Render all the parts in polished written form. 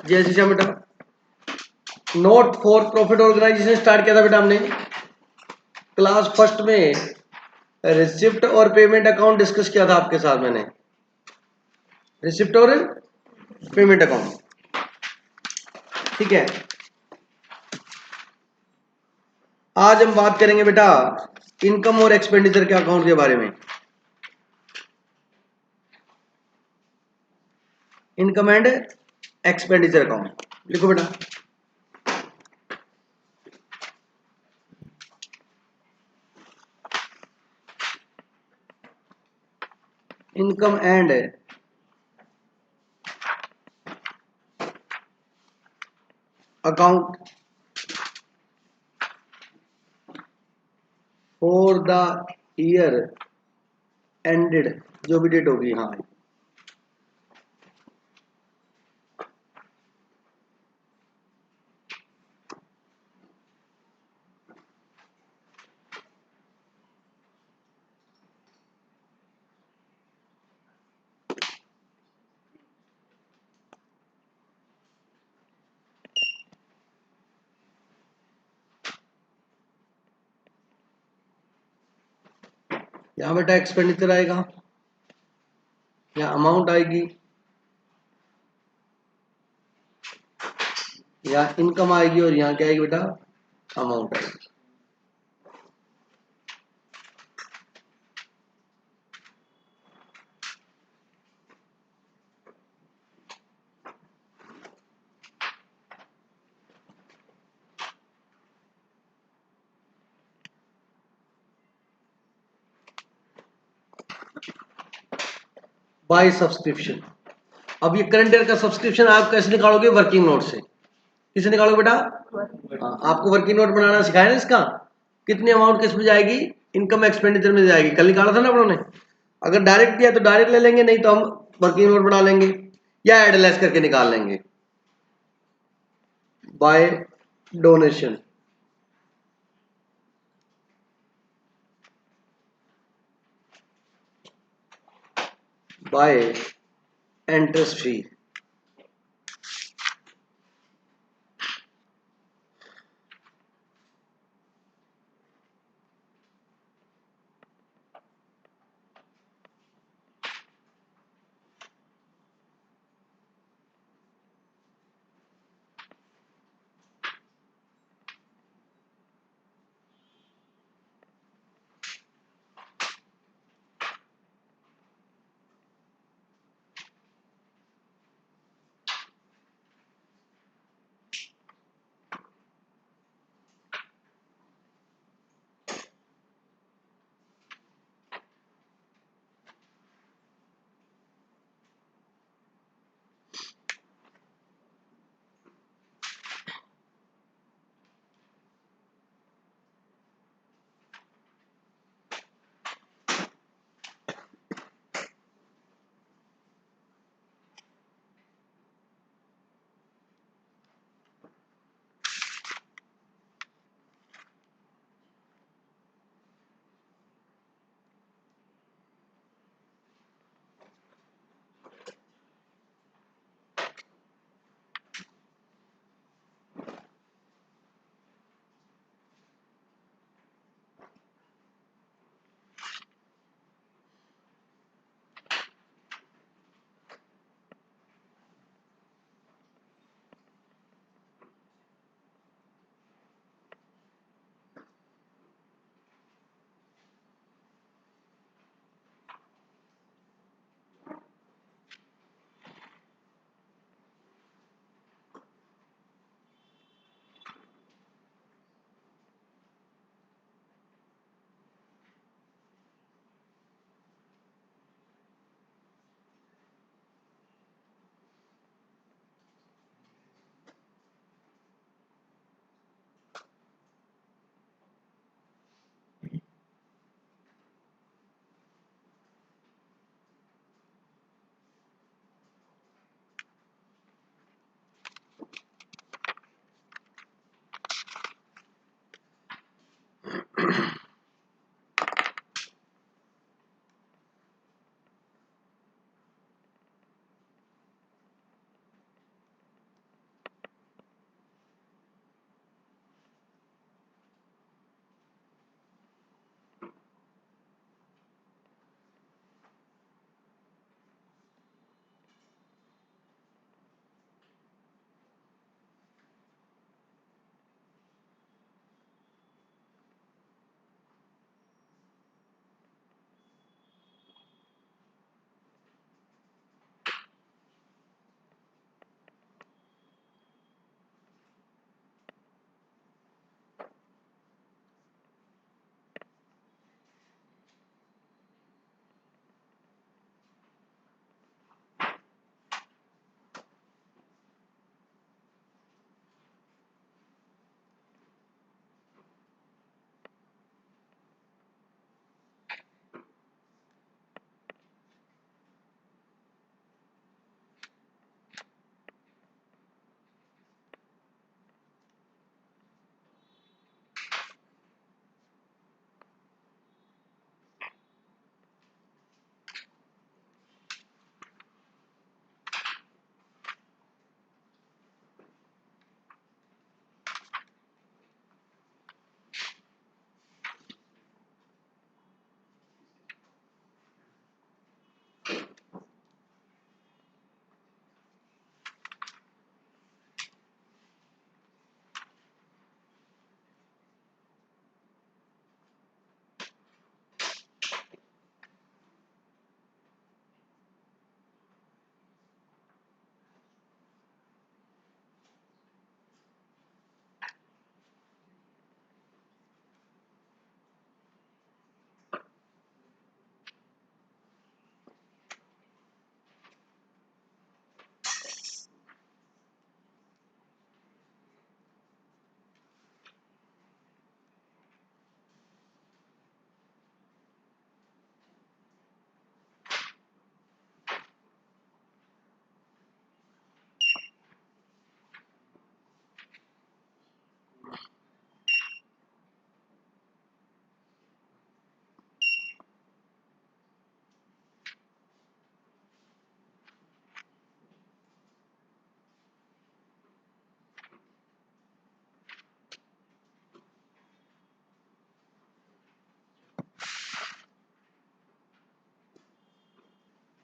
जैसे बेटा not for profit organisation start किया था बेटा हमने क्लास फर्स्ट में, रिसिप्ट और पेमेंट अकाउंट डिस्कस किया था आपके साथ मैंने, रिसिप्ट और पेमेंट अकाउंट, ठीक है। आज हम बात करेंगे बेटा इनकम और एक्सपेंडिचर के अकाउंट के बारे में। इनकम एंड एक्सपेंडिचर अकाउंट लिखो बेटा। Income and account for the year ended, जो भी डेट होगी, हाँ यहाँ बेटा एक्सपेंडिचर आएगा, यहाँ अमाउंट आएगी, यहाँ इनकम आएगी और यहाँ क्या आएगी बेटा, अमाउंट आएगी। By subscription. अब ये करंट ईयर का सब्सक्रिप्शन आप कैसे निकालोगे, वर्किंग नोट से। किसे निकालोगे बेटा, हाँ, आपको वर्किंग नोट बनाना सिखाया ना इसका, कितनी अमाउंट किस में जाएगी, इनकम एक्सपेंडिचर में जाएगी, कल निकाला था ना अपनों ने। अगर डायरेक्ट दिया तो डायरेक्ट ले लेंगे, नहीं तो हम वर्किंग नोट बना लेंगे या एड लेस करके निकाल लेंगे। By donation, by interest free,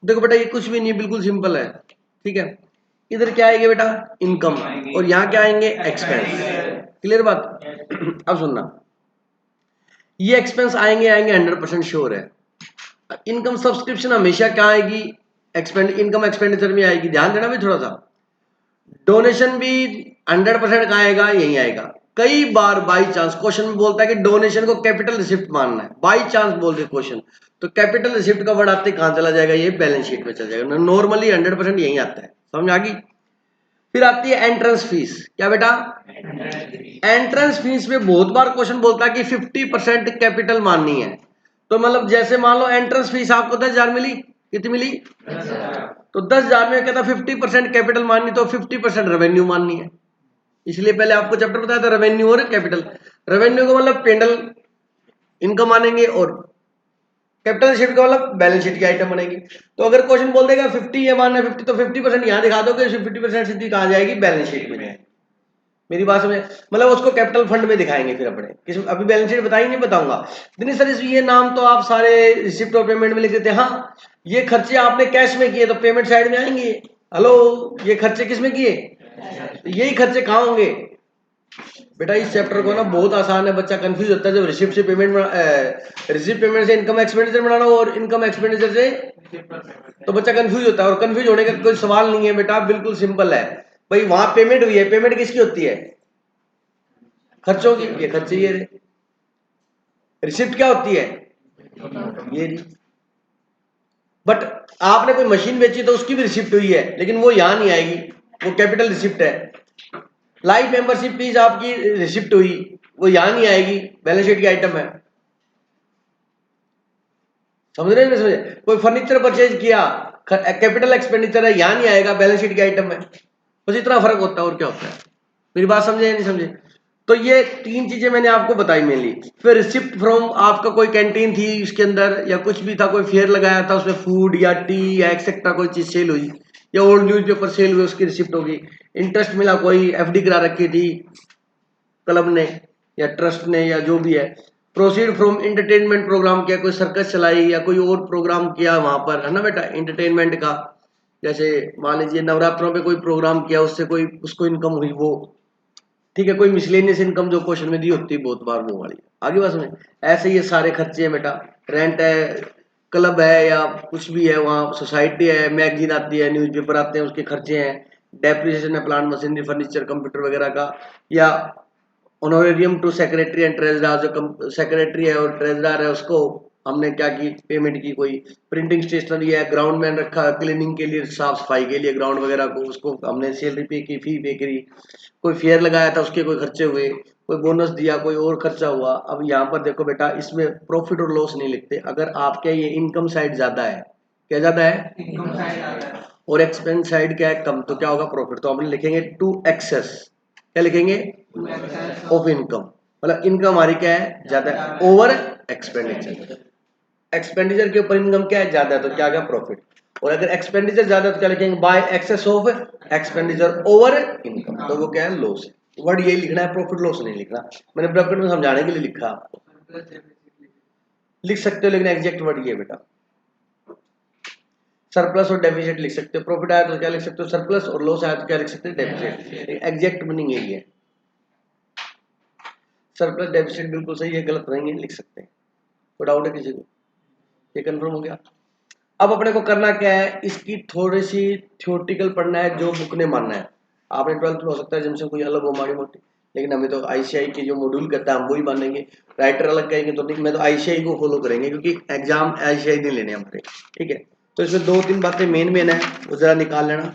देखो बेटा ये कुछ भी नहीं, बिल्कुल सिंपल है, ठीक है। इधर क्या आएगा बेटा, इनकम, और यहाँ क्या आएंगे, एक्सपेंस। क्लियर बात। अब सुनना, ये एक्सपेंस आएंगे आएंगे 100% श्योर है। इनकम सब्सक्रिप्शन हमेशा क्या आएगी, इनकम एक्सपेंडिचर में आएगी, ध्यान देना भी थोड़ा सा। डोनेशन भी 100% कहाँ आएगा, यही आएगा। कई बार बाई चांस क्वेश्चन में बोलता है कि डोनेशन को कैपिटल रिसिप्ट मानना है, बाई चांस बोल दे क्वेश्चन, तो कैपिटल रिसिप्ट का वर्ड आते कहां चला जाएगा, ये बैलेंस शीट में चला जाएगा। नॉर्मली 100% यही आता है, समझ आ गई। फिर आती है एंट्रेंस फीस। क्या बेटा, एंट्रेंस फीस में बहुत बार क्वेश्चन बोलता है कि 50% कैपिटल माननी है। तो मतलब जैसे मान लो एंट्रेंस फीस आपको 10,000 मिली, कितनी मिली, तो 10,000 में कहता 50% कैपिटल माननी, तो 50% रेवेन्यू माननी है। इसलिए पहले आपको चैप्टर बताया था रेवेन्यू और कैपिटल। रेवेन्यू को मतलब पेंडल इनकम मानेंगे, और कैपिटल शीट का मतलब बैलेंस शीट की आइटम बनेगी। तो अगर क्वेश्चन बोल देगा 50 ये मानना 50, तो 50% यहाँ दिखा दोगे, 50% सीधी कहाँ जाएगी, बैलेंस शीट में जाएगी। मेरी बात समझे, मतलब उसको कैपिटल फंड में दिखाएंगे फिर अपने किस, अभी बैलेंस शीट बताई नहीं, बताऊंगा। दिनेश सर ये नाम तो आप सारे रिसिप्ट और पेमेंट में लिख देते हैं। हाँ, ये खर्चे आपने कैश में किए तो पेमेंट साइड में आएंगे। हेलो, ये खर्चे किस में किए, यही खर्चे कहाँ होंगे बेटा। इस चैप्टर को ना बहुत आसान है, बच्चा कंफ्यूज होता है जब रिसिप्ट से पेमेंट, रिसिप्ट पेमेंट से इनकम एक्सपेंडिचर बनाना हो और इनकम एक्सपेंडिचर से, तो बच्चा कंफ्यूज होता है। और कंफ्यूज होने का कोई सवाल नहीं है बेटा, बिल्कुल सिंपल है भाई। वहां पेमेंट हुई है, पेमेंट किसकी होती है, खर्चों की, ये खर्चे ये रहे। रिसिप्ट क्या होती है, ये रही। बट आपने कोई मशीन बेची तो उसकी भी रिसिप्ट हुई है, लेकिन वो यहां नहीं आएगी, वो कैपिटल रिसिप्ट है। लाइफ मेंबरशिप फीस आपकी रिसिप्ट हुई, वो यहां नहीं आएगी, बैलेंस शीट की आइटम है। समझ रहे हैं, समझे। कोई फर्नीचर परचेज किया, कैपिटल एक्सपेंडिचर है, यहां नहीं आएगा, बैलेंस शीट की आइटम है। बस इतना फर्क होता है, और क्या होता है। मेरी बात समझे या नहीं समझे। तो ये तीन चीजें मैंने आपको बताई मेनली। फिर रिसिप्ट फ्रॉम, आपका कोई कैंटीन थी उसके अंदर, या कुछ भी था, कोई फेयर लगाया था उसमें, फूड या टी या एक्सेट्रा कोई चीज सेल हुई, या ओल्ड न्यूज़पेपर सेल हुए, उसकी रिसिप्ट होगी। इंटरेस्ट मिला, कोई एफडी करा रखी थी क्लब ने या ट्रस्ट ने या जो भी है। प्रोसीड फ्रॉम एंटरटेनमेंट प्रोग्राम किया, कोई सर्कस चलाई या कोई और प्रोग्राम किया वहां पर, है ना बेटा, एंटरटेनमेंट का। जैसे मान लीजिए नवरात्रों पे कोई प्रोग्राम किया, उससे कोई उसको इनकम हुई, वो ठीक है। कोई मिसलेनियस इनकम जो क्वेश्चन में दी होती है बहुत बार, वो वाली। आगे बस में ऐसे ये सारे खर्चे हैं बेटा। रेंट है, क्लब है या कुछ भी है, वहाँ सोसाइटी है, मैगजीन आती है, न्यूज़पेपर आते हैं, उसके खर्चे हैं। डेप्रिसिएशन है प्लांट मशीनरी फर्नीचर कंप्यूटर वगैरह का। या honorarium to secretary and treasurer, जो सेक्रेटरी है और ट्रेजरर है उसको हमने क्या की, पेमेंट की। कोई प्रिंटिंग स्टेशनरी है, ग्राउंड मैन रखा क्लीनिंग के लिए, साफ सफाई के लिए ग्राउंड वगैरह को, उसको हमने सैलरी पे की, फी पे करी। कोई फेयर लगाया था, उसके कोई खर्चे हुए। कोई बोनस दिया, कोई और खर्चा हुआ। अब यहाँ पर देखो बेटा, इसमें प्रॉफिट और लॉस नहीं लिखते। अगर आपके ये इनकम साइड ज्यादा है, क्या ज्यादा है, इनकम साइड, और एक्सपेंस साइड क्या है, कम, तो क्या होगा, प्रॉफिट। तो हम लिखेंगे टू एक्सेस, क्या लिखेंगे, ऑफ इनकम। मतलब इनकम हमारी क्या है, ज्यादा है, ओवर एक्सपेंडिचर। एक्सपेंडिचर के ऊपर इनकम क्या है, ज्यादा है, तो क्या गया, प्रॉफिट। और अगर एक्सपेंडिचर ज्यादा है तो क्या लिखेंगे, bye access of expenditure over income, तो वो क्या है, लॉस है। वर्ड यही लिखना है, प्रॉफिट लॉस नहीं लिखना। मैंने ब्रैकेट में समझाने के लिए लिखा आपको, लिख सकते हो, लेकिन एग्जैक्ट वर्ड ये बेटा। सरप्लस और डेफिसिट लिख सकते हो। प्रॉफिट आया तो क्या लिख सकते हो, सरप्लस, और लॉस आया तो क्या लिख सकते हो, डेफिसिट। एग्जैक्ट मीनिंग यही है। सरप्लस डेफिसिट बिल्कुल सही है, गलत नहीं है, लिख सकते हैं। कोई डाउट है किसी को, ये कंफर्म हो गया। अब अपने को करना क्या है, इसकी थोड़ी सी थ्योरेटिकल पढ़ना है, जो बुक ने मानना है। आपने 12th में हो सकता है जिनसे कोई अलग हो माड़ी मोटी, लेकिन हमें तो आईसीआई की जो मॉड्यूल कहता है हम वही मानेंगे। राइटर अलग कहेंगे तो नहीं, मैं तो आईसीआई को फॉलो करेंगे, क्योंकि एग्जाम आईसीआई नहीं लेने हमारे, ठीक है। तो इसमें 2-3 बातें मेन मेन है, वो जरा निकाल लेना।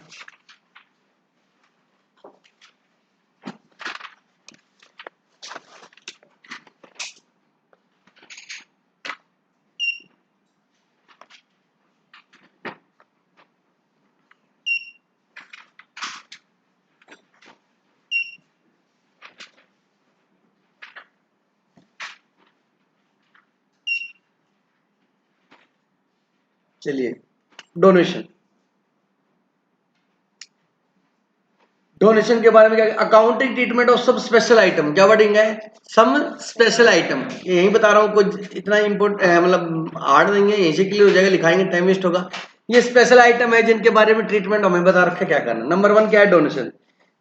चलिए, डोनेशन। डोनेशन के बारे में क्या, अकाउंटिंग ट्रीटमेंट ऑफ सब स्पेशल आइटम, क्या वर्डिंग है, सम स्पेशल आइटम। यही बता रहा हूँ, कुछ इतना इम्पोर्टेंट मतलब हार्ड नहीं है, यहीं से क्लियर हो जाएगा, लिखाएंगे टाइम वेस्ट होगा। ये स्पेशल आइटम है जिनके बारे में ट्रीटमेंट हमें बता रखा क्या करना। नंबर 1 क्या है, donation.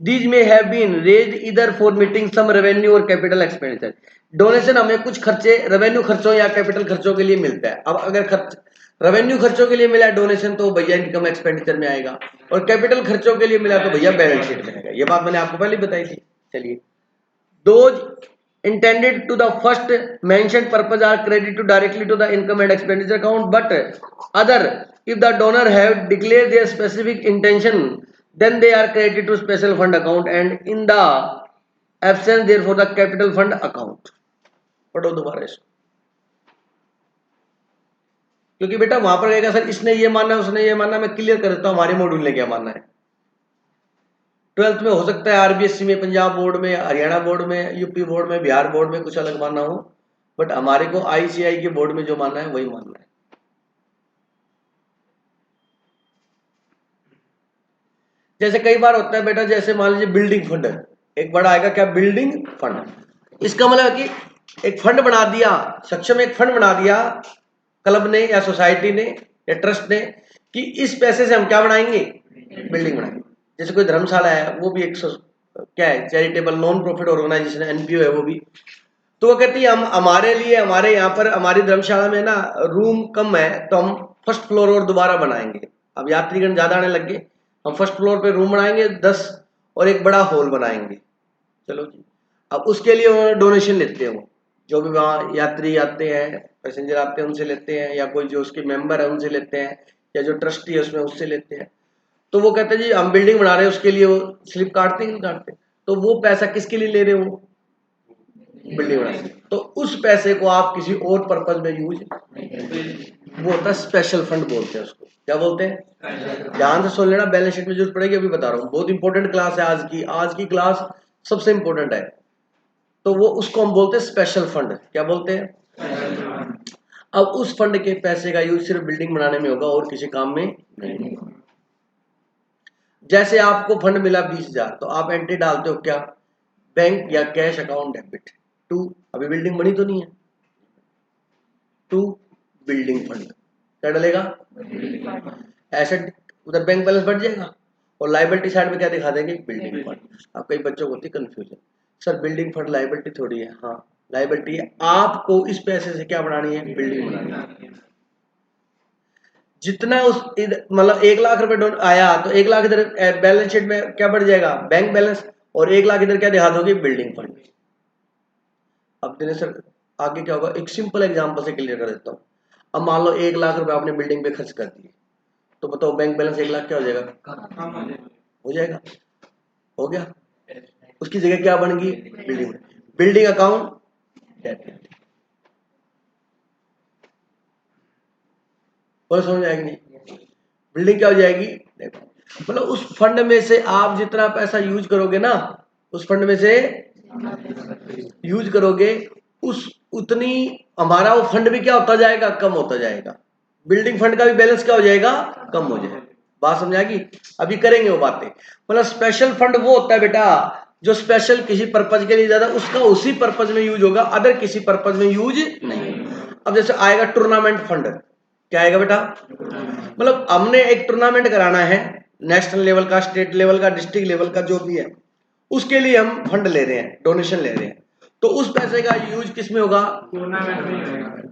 These may have been raised either for meeting some revenue or capital expenditure. Donation हमें कुछ खर्चे रेवेन्यू खर्चों या कैपिटल खर्चों के लिए मिलता है। अब अगर खर्च रेवेन्यू खर्चों के लिए मिला डोनेशन तो भैया इनकम एक्सपेंडिचर में आएगा, और कैपिटल खर्चों के लिए मिला तो भैया बैलेंस शीट में आएगा। ये बात मैंने आपको पहले बताई थी। चलिए, those intended to the first mentioned purpose are credited directly to the income and expenditure account, but other, if the donor have declared their specific intention, then they are credited to special fund account, and in the absence therefore the capital fund account। पढ़ो दोबारा इसको, क्योंकि बेटा वहां पर कहेगा sir इसने ये माना उसने ये माना। मैं क्लियर कर देता हूं हमारे मॉड्यूल ने क्या माना है। 12th में हो सकता है आरबीएससी में, पंजाब बोर्ड में, हरियाणा बोर्ड में, यूपी बोर्ड में, बिहार बोर्ड में कुछ अलग मानना हो, बट हमारे को आईसीआई के बोर्ड में जो मानना है वही मानना है। जैसे कई बार होता है बेटा, जैसे मान लीजिए बिल्डिंग फंड है, एक बड़ा आएगा क्या, बिल्डिंग फंड। इसका मतलब कि एक फंड बना दिया, सक्षम एक फंड बना दिया क्लब ने या सोसाइटी ने या ट्रस्ट ने, कि इस पैसे से हम क्या बनाएंगे, बिल्डिंग बनाएंगे। जैसे कोई धर्मशाला है, वो भी एक क्या है, charitable non profit organisation, NPO है वो भी। तो वो कहती है हम हमारे लिए, हमारे यहाँ पर हमारी धर्मशाला में ना रूम कम है तो हम फर्स्ट फ्लोर और दोबारा बनाएंगे। अब यात्रीगण ज्यादा आने लग गए, हम फर्स्ट फ्लोर पे रूम बनाएंगे 10 और एक बड़ा हॉल बनाएंगे। चलो जी, अब उसके लिए वो डोनेशन लेते हैं, वो जो भी वहाँ यात्री आते हैं, पैसेंजर आते हैं उनसे लेते हैं, या कोई जो उसके मेंबर है उनसे लेते हैं, या जो ट्रस्टी है उसमें उससे लेते हैं। तो वो कहते हैं जी हम बिल्डिंग बना रहे हैं, उसके लिए वो स्लिप काटते हैं, काटते। तो वो पैसा किसके लिए ले रहे हो, बिल्डिंग बनाने। तो उस पैसे को आप किसी और पर्पज में यूज, वो होता है स्पेशल फंड बोलते हैं उसको। क्या बोलते हैं, ध्यान से सुन लेना, बैलेंस शीट में जरूरत पड़ेगी, अभी बता रहा हूँ। बहुत इंपॉर्टेंट क्लास है आज की, आज की क्लास सबसे इंपॉर्टेंट है। तो वो उसको हम बोलते हैं स्पेशल फंड। क्या बोलते हैं। अब उस फंड के पैसे का यूज सिर्फ बिल्डिंग बनाने में होगा और किसी काम में नहीं। जैसे आपको फंड मिला 20,000, तो आप एंट्री डालते हो क्या, बैंक या कैश अकाउंट डेबिट टू, अभी बिल्डिंग बनी तो नहीं है, टू बिल्डिंग फंड। क्या डलेगा, एसेट, उधर बैंक बैलेंस बढ़ जाएगा, और लाइबिलिटी साइड में क्या दिखा देंगे, बिल्डिंग फंड। अब कई बच्चों को होती है confusion, sir building fund liability थोड़ी है। हाँ लाइबिलिटी है, आपको इस पैसे से क्या बनानी है, बिल्डिंग बनानी है। जितना उस मतलब 1 लाख रुपए आया तो 1 लाख इधर बैलेंस शीट में क्या बढ़ जाएगा, बैंक बैलेंस, और 1 लाख इधर क्या दिखा दोगे, बिल्डिंग फंड। अब दिनेश सर आगे क्या होगा, एक सिंपल एग्जांपल से क्लियर कर देता हूँ। अब मान लो 1 लाख रुपए आपने बिल्डिंग पे खर्च कर दिए, तो बताओ बैंक बैलेंस 1 लाख क्या हो जाएगा, हो जाएगा, हो गया। उसकी जगह क्या बन गई, बिल्डिंग, बिल्डिंग अकाउंट। बोलो समझ आएगी नहीं, बिल्डिंग क्या हो जाएगी, मतलब उस फंड में से आप जितना पैसा यूज करोगे ना, उस फंड में से यूज करोगे, उस उतनी हमारा वो फंड भी क्या होता जाएगा, कम होता जाएगा। बिल्डिंग फंड का भी बैलेंस क्या हो जाएगा, कम हो जाएगा। बात समझाएगी, अभी करेंगे वो बातें। मतलब स्पेशल फंड वो होता है बेटा जो स्पेशल किसी पर्पज के लिए ज्यादा उसका उसी पर्पज में यूज होगा, अदर किसी पर्पज में यूज नहीं। अब जैसे आएगा टूर्नामेंट फंड, क्या आएगा बेटा, मतलब हमने एक टूर्नामेंट कराना है, नेशनल लेवल का, स्टेट लेवल का, डिस्ट्रिक्ट लेवल का, जो भी है, उसके लिए हम फंड ले रहे हैं, डोनेशन ले रहे हैं। तो उस पैसे का यूज किस में होगा, टूर्नामेंट में।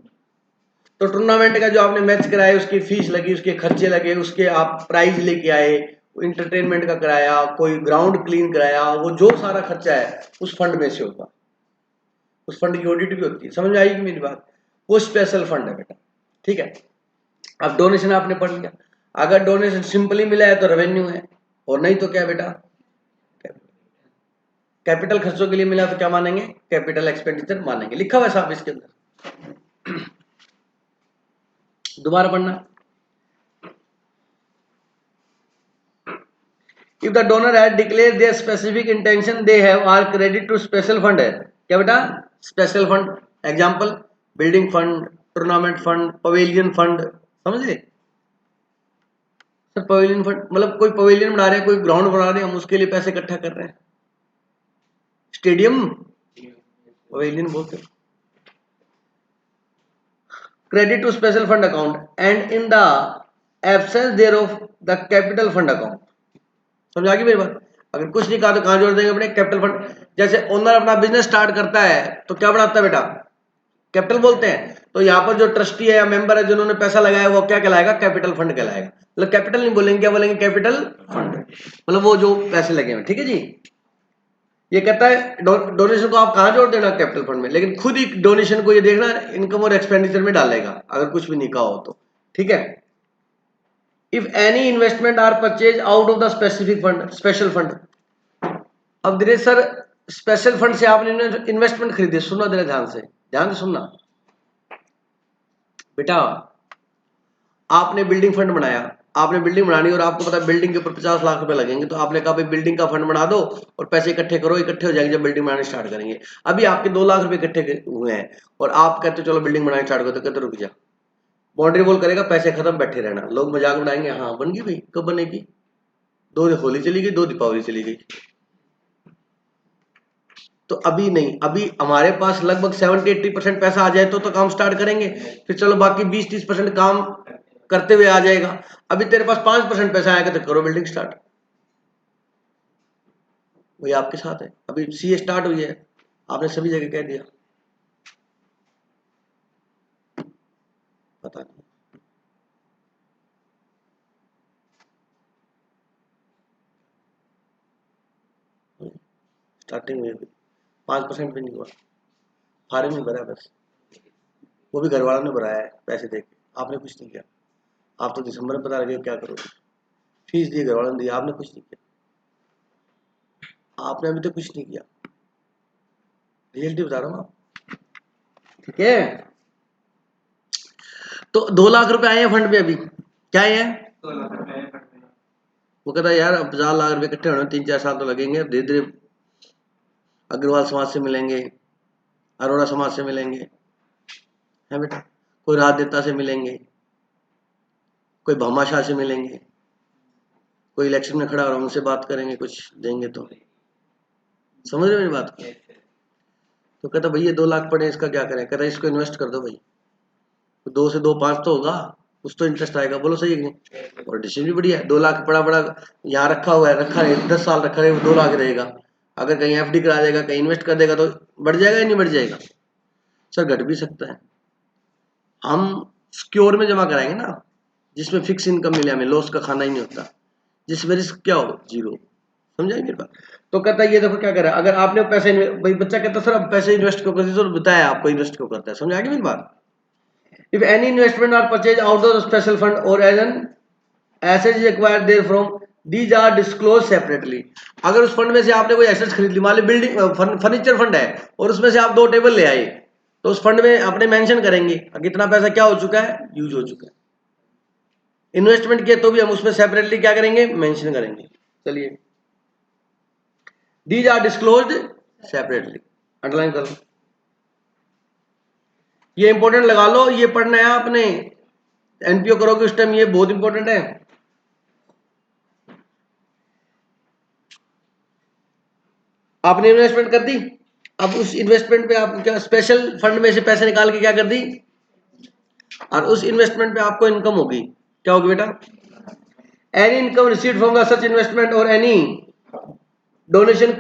तो टूर्नामेंट का जो आपने मैच कराया, उसकी फीस लगी, उसके खर्चे लगे, उसके आप प्राइज लेके आए, इंटरटेनमेंट का कराया, कोई ग्राउंड क्लीन कराया, वो जो सारा खर्चा है उस फंड में से होगा। उस फंड की ऑडिट भी होती है, समझ में आएगी मेरी बात। वो स्पेशल फंड है बेटा, ठीक है। अब डोनेशन आपने पढ़ लिया, अगर डोनेशन सिंपली मिला है तो रेवेन्यू है, और नहीं तो क्या बेटा, कैपिटल खर्चों के लिए मिला तो क्या मानेंगे, कैपिटल एक्सपेंडिचर मानेंगे। लिखा हुआ है साहब इसके अंदर, दोबारा पढ़ना। If the donor had declared their specific intention, they have are credit to special fund है। क्या बेटा, special fund. Example, building fund, tournament fund, pavilion fund. समझ ले सर, पवेलियन फंड मतलब कोई पवेलियन बना रहे हैं, कोई ग्राउंड बना रहे हैं, हम उसके लिए पैसे इकट्ठा कर रहे हैं, स्टेडियम पवेलियन बोलते हैं। Credit to special fund account, and in the absence thereof the capital fund account. समझा गई मेरी बात? अगर कुछ नहीं कहा तो कहां जोड़ देंगे अपने कैपिटल फंड। जैसे ओनर अपना बिजनेस स्टार्ट करता है तो क्या बनाता है बेटा? कैपिटल बोलते हैं। तो यहाँ पर जो ट्रस्टी है या मेंबर है जिन्होंने पैसा लगाया वो क्या कहलाएगा? कैपिटल फंड कहलाएगा। मतलब कैपिटल नहीं बोलेंगे, क्या बोलेंगे? कैपिटल फंड, मतलब वो जो पैसे लगे हुए। ठीक है जी। ये कहता है डोनेशन को आप कहां जोड़ देना? कैपिटल फंड में। लेकिन खुद ही डोनेशन को ये देखना इनकम और एक्सपेंडिचर में डालेगा अगर कुछ भी नहीं कहा हो तो। ठीक है। If any investment are purchase out of the specific fund, special fund. अब दिनेश सर स्पेशल फंड से आपने इन्वेस्टमेंट खरीदे, सुनना जरा ध्यान से, ध्यान से सुनना बेटा। आपने बिल्डिंग फंड बनाया, आपने बिल्डिंग बनानी और आपको पता है बिल्डिंग के ऊपर 50 लाख रुपए लगेंगे, तो आपने कहा भाई बिल्डिंग का फंड बना दो और पैसे इकट्ठे करो, इकट्ठे हो जाएंगे जब बिल्डिंग बनानी स्टार्ट करेंगे। अभी आपके 2 लाख रुपए इकट्ठे हुए हैं और आप कहते हो चलो बिल्डिंग बनानी स्टार्ट करो, तो कहते रुक जा, बाउंड्री वॉल करेगा, पैसे खत्म, बैठे रहना। लोग मजाक उड़ाएंगे, हाँ बन गई भाई, कब बनेगी? 2 होली चली गई, 2 दीपावली चली गई। तो अभी नहीं, अभी हमारे पास लगभग 70-80% पैसा आ जाए तो काम स्टार्ट करेंगे, फिर चलो बाकी 20-30% काम करते हुए आ जाएगा। अभी तेरे पास 5% पैसा आएगा तो करो बिल्डिंग स्टार्ट। वही आपके साथ है। अभी सीए स्टार्ट हुई है, आपने सभी जगह कह दिया, पता नहीं। स्टार्टिंग में 5% भी नहीं हुआ, फार्म ही भरा बस, वो भी घर वालों ने भराया है पैसे दे के, आपने कुछ नहीं किया। आप तो दिसंबर में पता लगे क्या करोगे, फीस दी घर वालों ने दी, आपने कुछ नहीं किया, आपने अभी तक कुछ नहीं किया, रियलिटी बता रहा हूँ आप। ठीक है। तो 2 लाख रुपए आए हैं फंड में, अभी क्या आए हैं? 2 लाख रुपए आए फंड में। वो कहता है यार अब 50 लाख रुपए इकट्ठे होने 3-4 साल तो लगेंगे, धीरे धीरे अग्रवाल समाज से मिलेंगे, अरोड़ा समाज से मिलेंगे, है बेटा, कोई राजनेता से मिलेंगे, कोई भामाशाह से मिलेंगे, कोई इलेक्शन में खड़ा हो रहा है उनसे बात करेंगे, कुछ देंगे तो। समझ रहे हो मेरी बात? तो कहता भैया 2 लाख पड़े, इसका क्या करें? कहता इसको इन्वेस्ट कर दो भाई, 2 से 2 5 तो होगा, कुछ तो इंटरेस्ट आएगा। बोलो सही है कि नहीं? और डिसीजन भी बढ़िया है। 2 लाख पड़ा पड़ा यहाँ रखा हुआ है, रखा है 10 साल रखा है, 2 लाख रहेगा। अगर कहीं एफडी करा देगा, कहीं इन्वेस्ट कर देगा तो बढ़ जाएगा या नहीं बढ़ जाएगा? सर घट भी सकता है। हम सिक्योर में जमा कराएंगे ना, जिसमें फिक्स इनकम मिले, हमें लॉस का खाना ही नहीं होता, जिसमें रिस्क क्या हो? जीरो। समझाएंगे मेरी बात? तो कहता है ये देखो क्या करा, अगर आपने पैसे, भाई बच्चा कहता सर अब पैसे इन्वेस्ट क्यों करते, तो बताया आपको इन्वेस्ट क्यों करता है। समझ आ गई मेरी बात? If any investment are purchased out of the special fund or as an asset is acquired therefrom, these are disclosed separately. अगर उस फंड में से आपने कोई एसेट्स खरीद ली, मान ली बिल्डिंग फर्नीचर फंड है और उसमें से आप 2 टेबल ले आए, तो उस फंड में अपने मेंशन करेंगे कितना पैसा क्या हो चुका है, यूज हो चुका है। इन्वेस्टमेंट किया तो भी हम उसमें सेपरेटली क्या करेंगे, मेंशन करेंगे। चलिए, these are disclosed separately, underline कर लो, ये इंपॉर्टेंट लगा लो, ये पढ़ना है आपने, एनपीओ करोगे उस टाइम, ये बहुत इंपॉर्टेंट है। आपने इन्वेस्टमेंट कर दी, अब उस इन्वेस्टमेंट पे आप क्या स्पेशल फंड में से पैसे निकाल के क्या कर दी, और उस इन्वेस्टमेंट पे आपको इनकम होगी, क्या होगी बेटा? Any income received from the such investment or any donation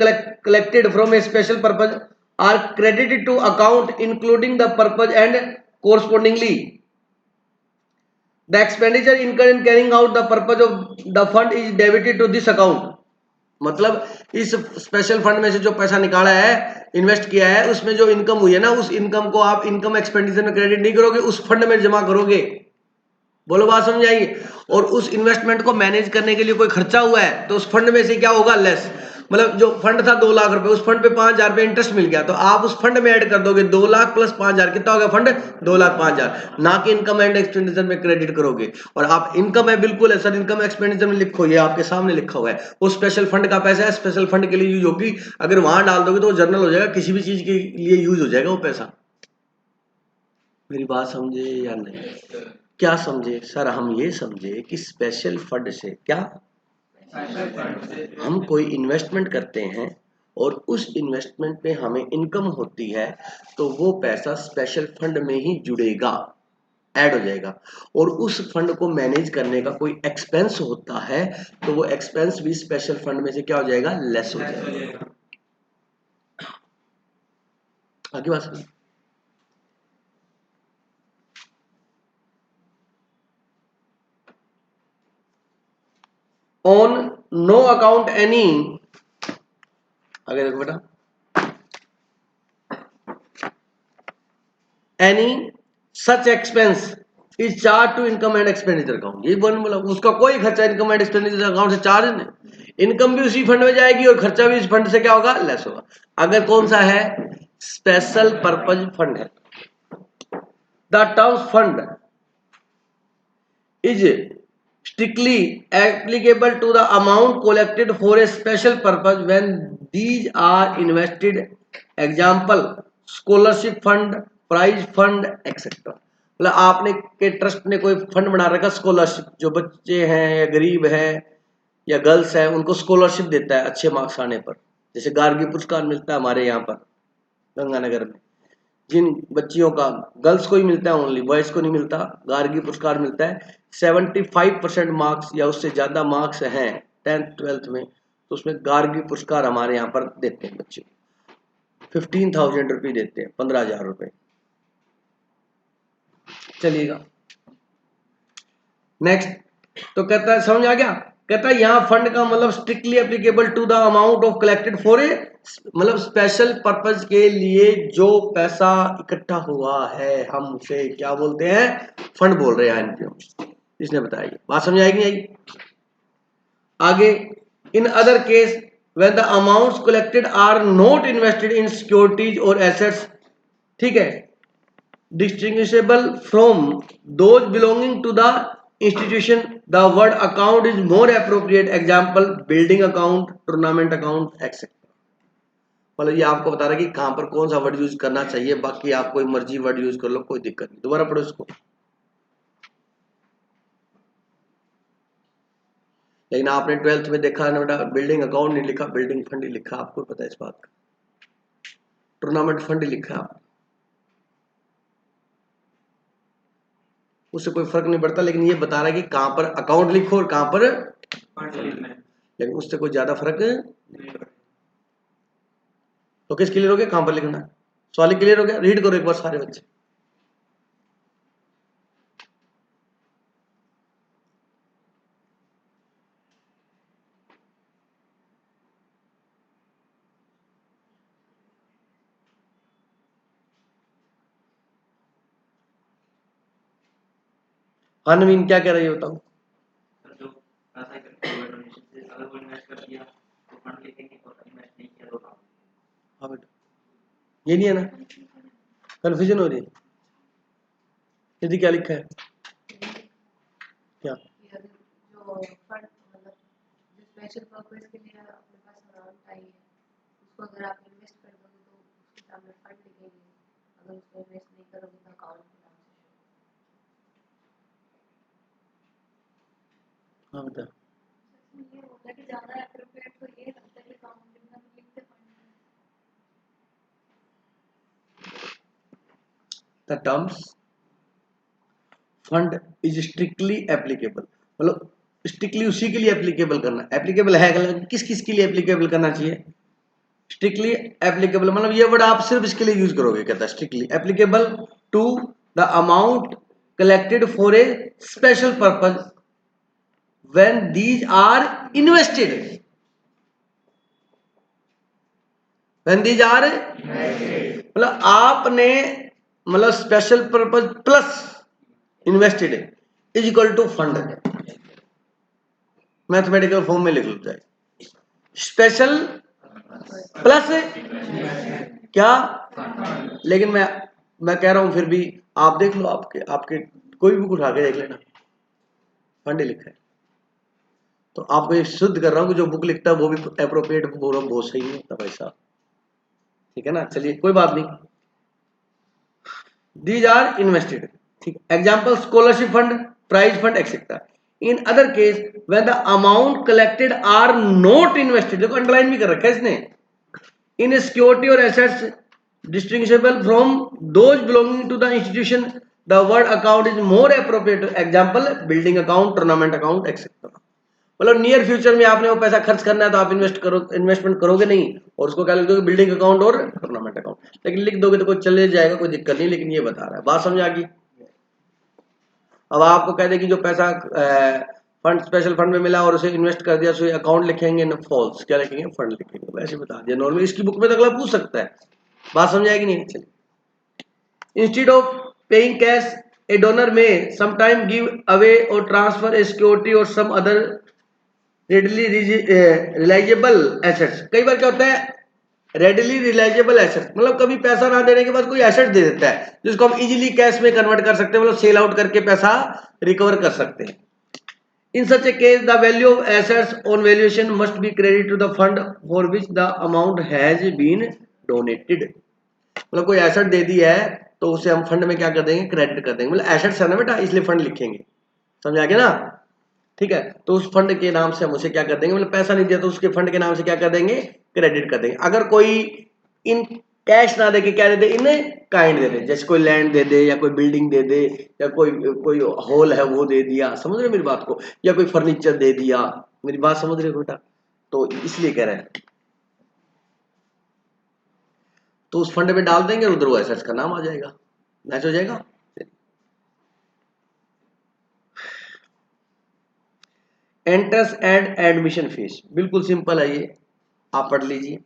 collected from a special purpose are credited to account including the purpose and correspondingly the expenditure incurred in carrying out the purpose of the fund is debited to this account। मतलब इस special fund में से जो पैसा निकाला है, invest किया है, उसमें जो इनकम हुई है ना, उस इनकम को आप इनकम एक्सपेंडिचर में क्रेडिट नहीं करोगे, उस फंड में जमा करोगे। बोलो बात समझ आएगी? और उस इन्वेस्टमेंट को मैनेज करने के लिए कोई खर्चा हुआ है तो उस फंड में से क्या होगा, लेस। मतलब जो फंड था 2 लाख रुपए, उस फंड पे 5,000 रुपए इंटरेस्ट मिल गया, तो आप उस फंड में ऐड कर दोगे 2 लाख प्लस 5,000, कितना हो गया फंड? 2 लाख 5,000, ना कि इनकम एंड एक्सपेंडिचर में क्रेडिट करोगे। और आप इनकम है बिल्कुल है सर, इनकम एक्सपेंडिचर में लिखो, ये आपके सामने लिखा हुआ है, वो स्पेशल फंड का पैसा है, स्पेशल फंड के लिए यूज होगी। अगर वहां डाल दोगे तो वो जर्नल हो जाएगा, किसी भी चीज के लिए यूज हो जाएगा वो पैसा। मेरी बात समझे या नहीं? क्या समझे सर? हम ये समझे कि स्पेशल फंड से क्या, हम कोई इन्वेस्टमेंट करते हैं और उस इन्वेस्टमेंट में हमें इनकम होती है, तो वो पैसा स्पेशल फंड में ही जुड़ेगा। ऐड हो जाएगा। और उस फंड को मैनेज करने का कोई एक्सपेंस होता है तो वो एक्सपेंस भी स्पेशल फंड में से क्या हो जाएगा, लेस हो जाएगा। आगे बात सुनिए। ऑन नो अकाउंट एनी, आगे देखो बेटा, any such expense is charge to income and expenditure account. ये बोला उसका कोई खर्चा इनकम एंड एक्सपेंडिचर अकाउंट से चार्ज नहीं, इनकम भी उसी फंड में जाएगी और खर्चा भी उस फंड से क्या होगा, लेस होगा। अगर कौन सा है, स्पेशल पर्पज फंड है, the term fund is strictly applicable to the amount collected for a special purpose when these are invested, example scholarship fund, prize fund etc। मतलब आपने के ट्रस्ट ने कोई फंड बना रखा, स्कॉलरशिप, जो बच्चे हैं या गरीब हैं या गर्ल्स हैं उनको स्कॉलरशिप देता है अच्छे मार्क्स आने पर, जैसे गार्गी पुरस्कार मिलता है हमारे यहाँ पर गंगानगर में, जिन बच्चियों का, गर्ल्स को ही मिलता है ओनली, बॉयज को नहीं मिलता, गार्गी पुरस्कार मिलता है। 75% मार्क्स या उससे ज़्यादा मार्क्स हैं 10th 12th में तो उसमें गार्गी पुरस्कार हमारे यहाँ पर देते हैं बच्चे, 15,000 रुपये देते हैं, 15,000 रुपये। चलिएगा नेक्स्ट, तो कहता है समझ आ गया, कहता है यहाँ फंड का मतलब strictly applicable to the amount of collected for a, मतलब स्पेशल पर्पज के लिए जो पैसा इकट्ठा हुआ है हम उसे क्या बोलते हैं, फंड बोल रहे हैं। इसने बताया, बात समझ आएगी नहीं आएगी। आगे, in other case when the amounts collected are not invested in securities or assets, ठीक है, distinguishable from those belonging to the institution, the word account is more appropriate, example building account, tournament account etc। मतलब ये आपको बता रहा है कि कहां पर कौन सा वर्ड यूज करना चाहिए, बाकी आप कोई मर्जी वर्ड यूज कर लो, कोई दिक्कत नहीं। दोबारा पढ़ो इसको, लेकिन आपने 12th में देखा ना बेटा, बिल्डिंग अकाउंट नहीं लिखा, बिल्डिंग फंड ही लिखा, आपको पता है इस बात का, टूर्नामेंट फंड ही लिखा आपने, उससे कोई फर्क नहीं पड़ता, लेकिन ये बता रहा है कि कहां पर अकाउंट लिखो और कहां पर, लेकिन उससे कोई ज्यादा फर्क नहीं पड़ता। तो किस क्लियर हो गया, कहां पर लिखना है, सवाल क्लियर हो गया, रीड करो एक बार सारे बच्चे। हाँ नवीन क्या कह रही है बताओ। हाँ बेटा ये नहीं है ना, कन्फ्यूजन हो रही है, यदि क्या लिखा है, क्या जो फंड मतलब जो स्पेशल पर्पस के लिए अपने पास अमाउंट आई है उसको अगर आप इन्वेस्ट कर दोगे तो उसके सामने फंड लिखेंगे, अगर उसको इन्वेस्ट नहीं करोगे तो अकाउंट के नाम से। हाँ बेटा, ये होता है कि ज्यादा एप्रोप्रिएट तो ये लगता है कि अकाउंट के नाम लिखते fund. The terms fund is strictly applicable, मतलब स्ट्रिक्टली उसी के लिए एप्लीकेबल करना, एप्लीकेबल है किस किस के लिए एप्लीकेबल करना चाहिए, स्ट्रिक्टली एप्लीकेबल, मतलब ये वर्ड आप सिर्फ इसके लिए यूज करोगे, कहता है strictly applicable to the amount collected for a special purpose when these are invested, when these are मतलब आपने, मतलब special purpose plus invested is equal to fund, mathematical form में लिख लो जाए, स्पेशल प्लस क्या, लेकिन मैं कह रहा हूं फिर भी आप देख लो, आपके कोई भी बुक उठा के देख लेना, फंड लिखा है। तो आपको ये शुद्ध कर रहा हूं कि जो बुक लिखता है वो भी अप्रोप्रिएट बहुत सही नहीं होता भाई साहब, ठीक है ना। चलिए कोई बात नहीं, दीज आर इन्वेस्टेड, ठीक, example scholarship fund, prize fund etcetera. In other case when the amount collected are not invested, देखो अंडरलाइन भी कर रखा है इसने, in security or assets distinguishable from those belonging to the institution, the word account is more appropriate, example building account, tournament account etcetera. मतलब near future में आपने वो पैसा खर्च करना है तो आप इन्वेस्टमेंट करोगे नहीं और उसको क्या लिख दोगे, बिल्डिंग अकाउंट और टूर्नामेंट अकाउंट। लेकिन लिख दोगे तो कोई चले जाएगा, कोई दिक्कत नहीं, लेकिन ये बता रहा है, बात समझ आ गई। अब आपको कह दे कि जो पैसा फंड स्पेशल फंड में मिला और उसे इन्वेस्ट कर दिया, उसे अकाउंट लिखेंगे ना फॉल्स, क्या लिखेंगे, फंड लिखेंगे, वैसे बता दिया नॉर्मली। इसकी बुक में तो अगला पूछ सकता है, बात समझ आएगी नहीं। चलिए, instead of paying cash a donor may sometime give away or transfer a security or some other readily realisable assets. कई बार क्या होता है, रेडली रिलाइजेबल एसेट, मतलब कभी पैसा ना देने के बाद कोई एसेट दे देता है जिसको हम इजीली कैश में कन्वर्ट कर सकते हैं, मतलब सेल आउट करके पैसा रिकवर कर सकते हैं। In such a case the value of assets on valuation must be credit to the fund for which the amount has been donated. मतलब कोई एसेट दे दी है तो उसे हम फंड में क्या कर देंगे, क्रेडिट कर देंगे। मतलब एसेट्स है ना बेटा, इसलिए फंड लिखेंगे, समझ आ गया ना, ठीक है। तो उस फंड के नाम से हम उसे क्या कर देंगे, मतलब पैसा नहीं दिया तो उसके फंड के नाम से क्या कर देंगे, क्रेडिट कर देंगे। अगर कोई इन कैश ना दे के क्या दे दे, इन्हें काइंड दे दे, जैसे कोई लैंड दे दे या कोई बिल्डिंग दे दे या कोई कोई हॉल है वो दे दिया, समझ रहे हो मेरी बात को, या कोई फर्नीचर दे दिया, मेरी बात समझ रहे हो बेटा, तो इसलिए कह रहे हैं। तो उस फंड में डाल देंगे, उधर वो एसेट्स का नाम आ जाएगा, मैच हो जाएगा। एंट्रेंस एंड एडमिशन फीस, बिल्कुल सिंपल है ये, आप पढ़ लीजिए।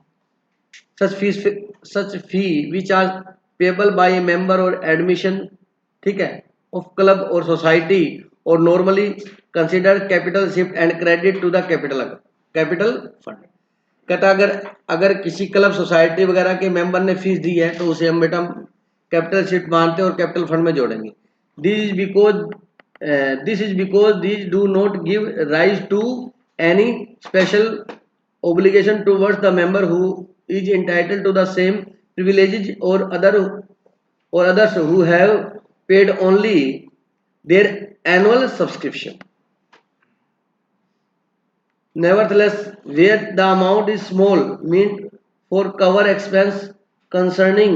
Such fee which are payable by a member or admission, ठीक है, of club or society or normally consider capital shift and credit to the capital fund. कहता अगर अगर किसी क्लब सोसाइटी वगैरह के मेंबर ने फीस दी है तो उसे हम बेटा कैपिटल शिफ्ट मानते हैं और कैपिटल फंड में जोड़ेंगे। This is because these do not give rise to any special obligation towards the member who is entitled to the same privileges or others who have paid only their annual subscription. Nevertheless, where the amount is small, meant for cover expense concerning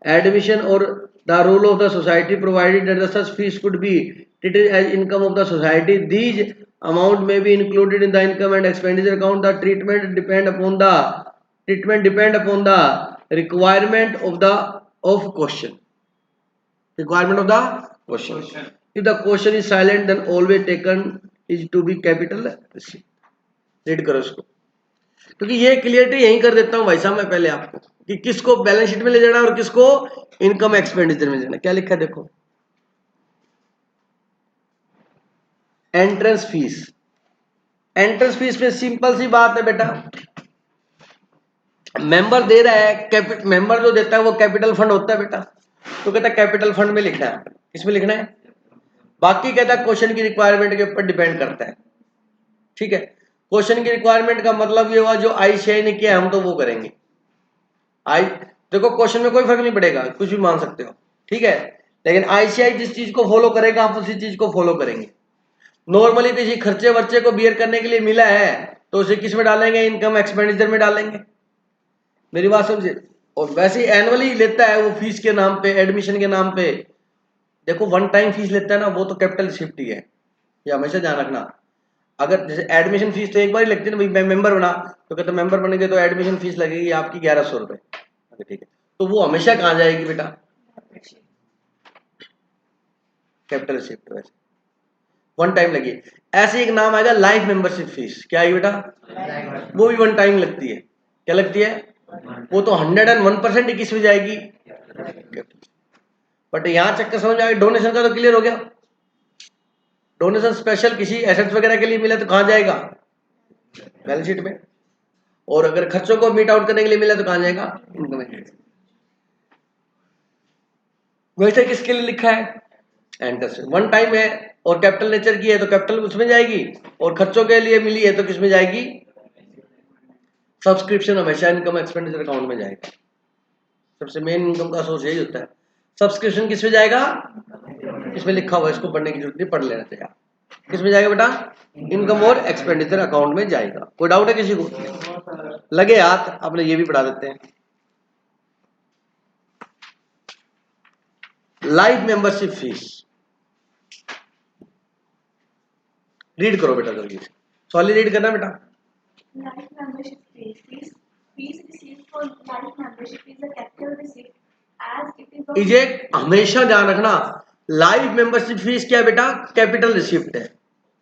admission or the role of the society, provided that the such fees could be treated as income of the society, these amount may be included in the income and expenditure account. The treatment depend upon the requirement of the question. Requirement of the question. If the question is silent, then always taken is to be capital receipt. Read करो इसको, क्योंकि ये clarity यही कर देता हूं भाई साहब मैं पहले आपको कि किसको बैलेंस शीट में ले जाना और किसको इनकम एक्सपेंडिचर में ले जाना। क्या लिखा है देखो, एंट्रेंस फीस। एंट्रेंस फीस में सिंपल सी बात है बेटा, मेंबर दे रहा है, मेंबर जो देता है वो कैपिटल फंड होता है बेटा, तो कहता है कैपिटल फंड में लिखना है, किसमें लिखना है, बाकी कहता है क्वेश्चन की रिक्वायरमेंट के ऊपर डिपेंड करता है, ठीक है। क्वेश्चन की रिक्वायरमेंट का मतलब ये हुआ जो आईसीआई ने किया हम तो वो करेंगे। देखो क्वेश्चन में कोई फर्क नहीं पड़ेगा, कुछ भी मान सकते हो, ठीक है, लेकिन आईसीआई जिस चीज को फॉलो करेगा आप उसी चीज को फॉलो करेंगे। नॉर्मली किसी खर्चे वर्चे को बियर करने के लिए मिला है तो उसे किस में डालेंगे, इनकम एक्सपेंडिचर में डालेंगे, मेरी बात समझे। और वैसे ही एनुअली लेता है वो फीस के नाम पे, एडमिशन के नाम पे, देखो वन टाइम फीस लेता है ना वो तो कैपिटल शिफ्ट ही है, ये हमेशा ध्यान रखना। अगर जैसे एडमिशन फीस तो एक बार ही लगती है ना, भाई मेंबर बना तो कहते मेंबर बनेंगे तो एडमिशन फीस लगेगी आपकी 1100 रुपए, ठीक है, तो वो हमेशा कहाँ जाएगी बेटा, कैपिटल शिफ्ट, वैसे वन टाइम लगी। ऐसे एक नाम आएगा लाइफ मेंबरशिप फीस, क्या आएगी बेटा, वो भी वन टाइम लगती है, क्या लगती है, वो तो 101% ही किस में जाएगी, बट यहां चक्कर समझ आ गया। डोनेशन का तो क्लियर हो गया, डोनेशन स्पेशल किसी एसेट्स वगैरह के लिए मिला तो कहां जाएगा, बैलेंस शीट में, और अगर खर्चों को मीट आउट करने के लिए मिला तो कहां जाएगा, इनकम एक्सपेंस। वैसे किसके लिए लिखा है, एंट्रेंस वन टाइम है और कैपिटल नेचर की है तो कैपिटल उसमें जाएगी, और खर्चों के लिए मिली है तो किसमें जाएगी, सब्सक्रिप्शन हमेशा इनकम एक्सपेंडिचर अकाउंट में जाएगा। सबसे मेन इनकम का सोर्स यही होता है। सब्सक्रिप्शन किसमें जाएगा, इसमें लिखा हुआ है, इसको पढ़ने की जरूरत नहीं, पढ़ लेना चाहिए। किसमें जाएगा बेटा, इनकम और एक्सपेंडिचर अकाउंट में जाएगा। कोई डाउट है किसी को, लगे हाथ, अपने ये भी पढ़ा देते हैं। Life membership fees. रीड करो बेटा जल्दी से, सॉली रीड करना बेटा। Life membership fees received for life membership is a capital receipt as it is of इजे हमेशा ध्यान रखना, लाइफ मेंबरशिप फीस क्या है बेटा? कैपिटल रिसिप्ट है।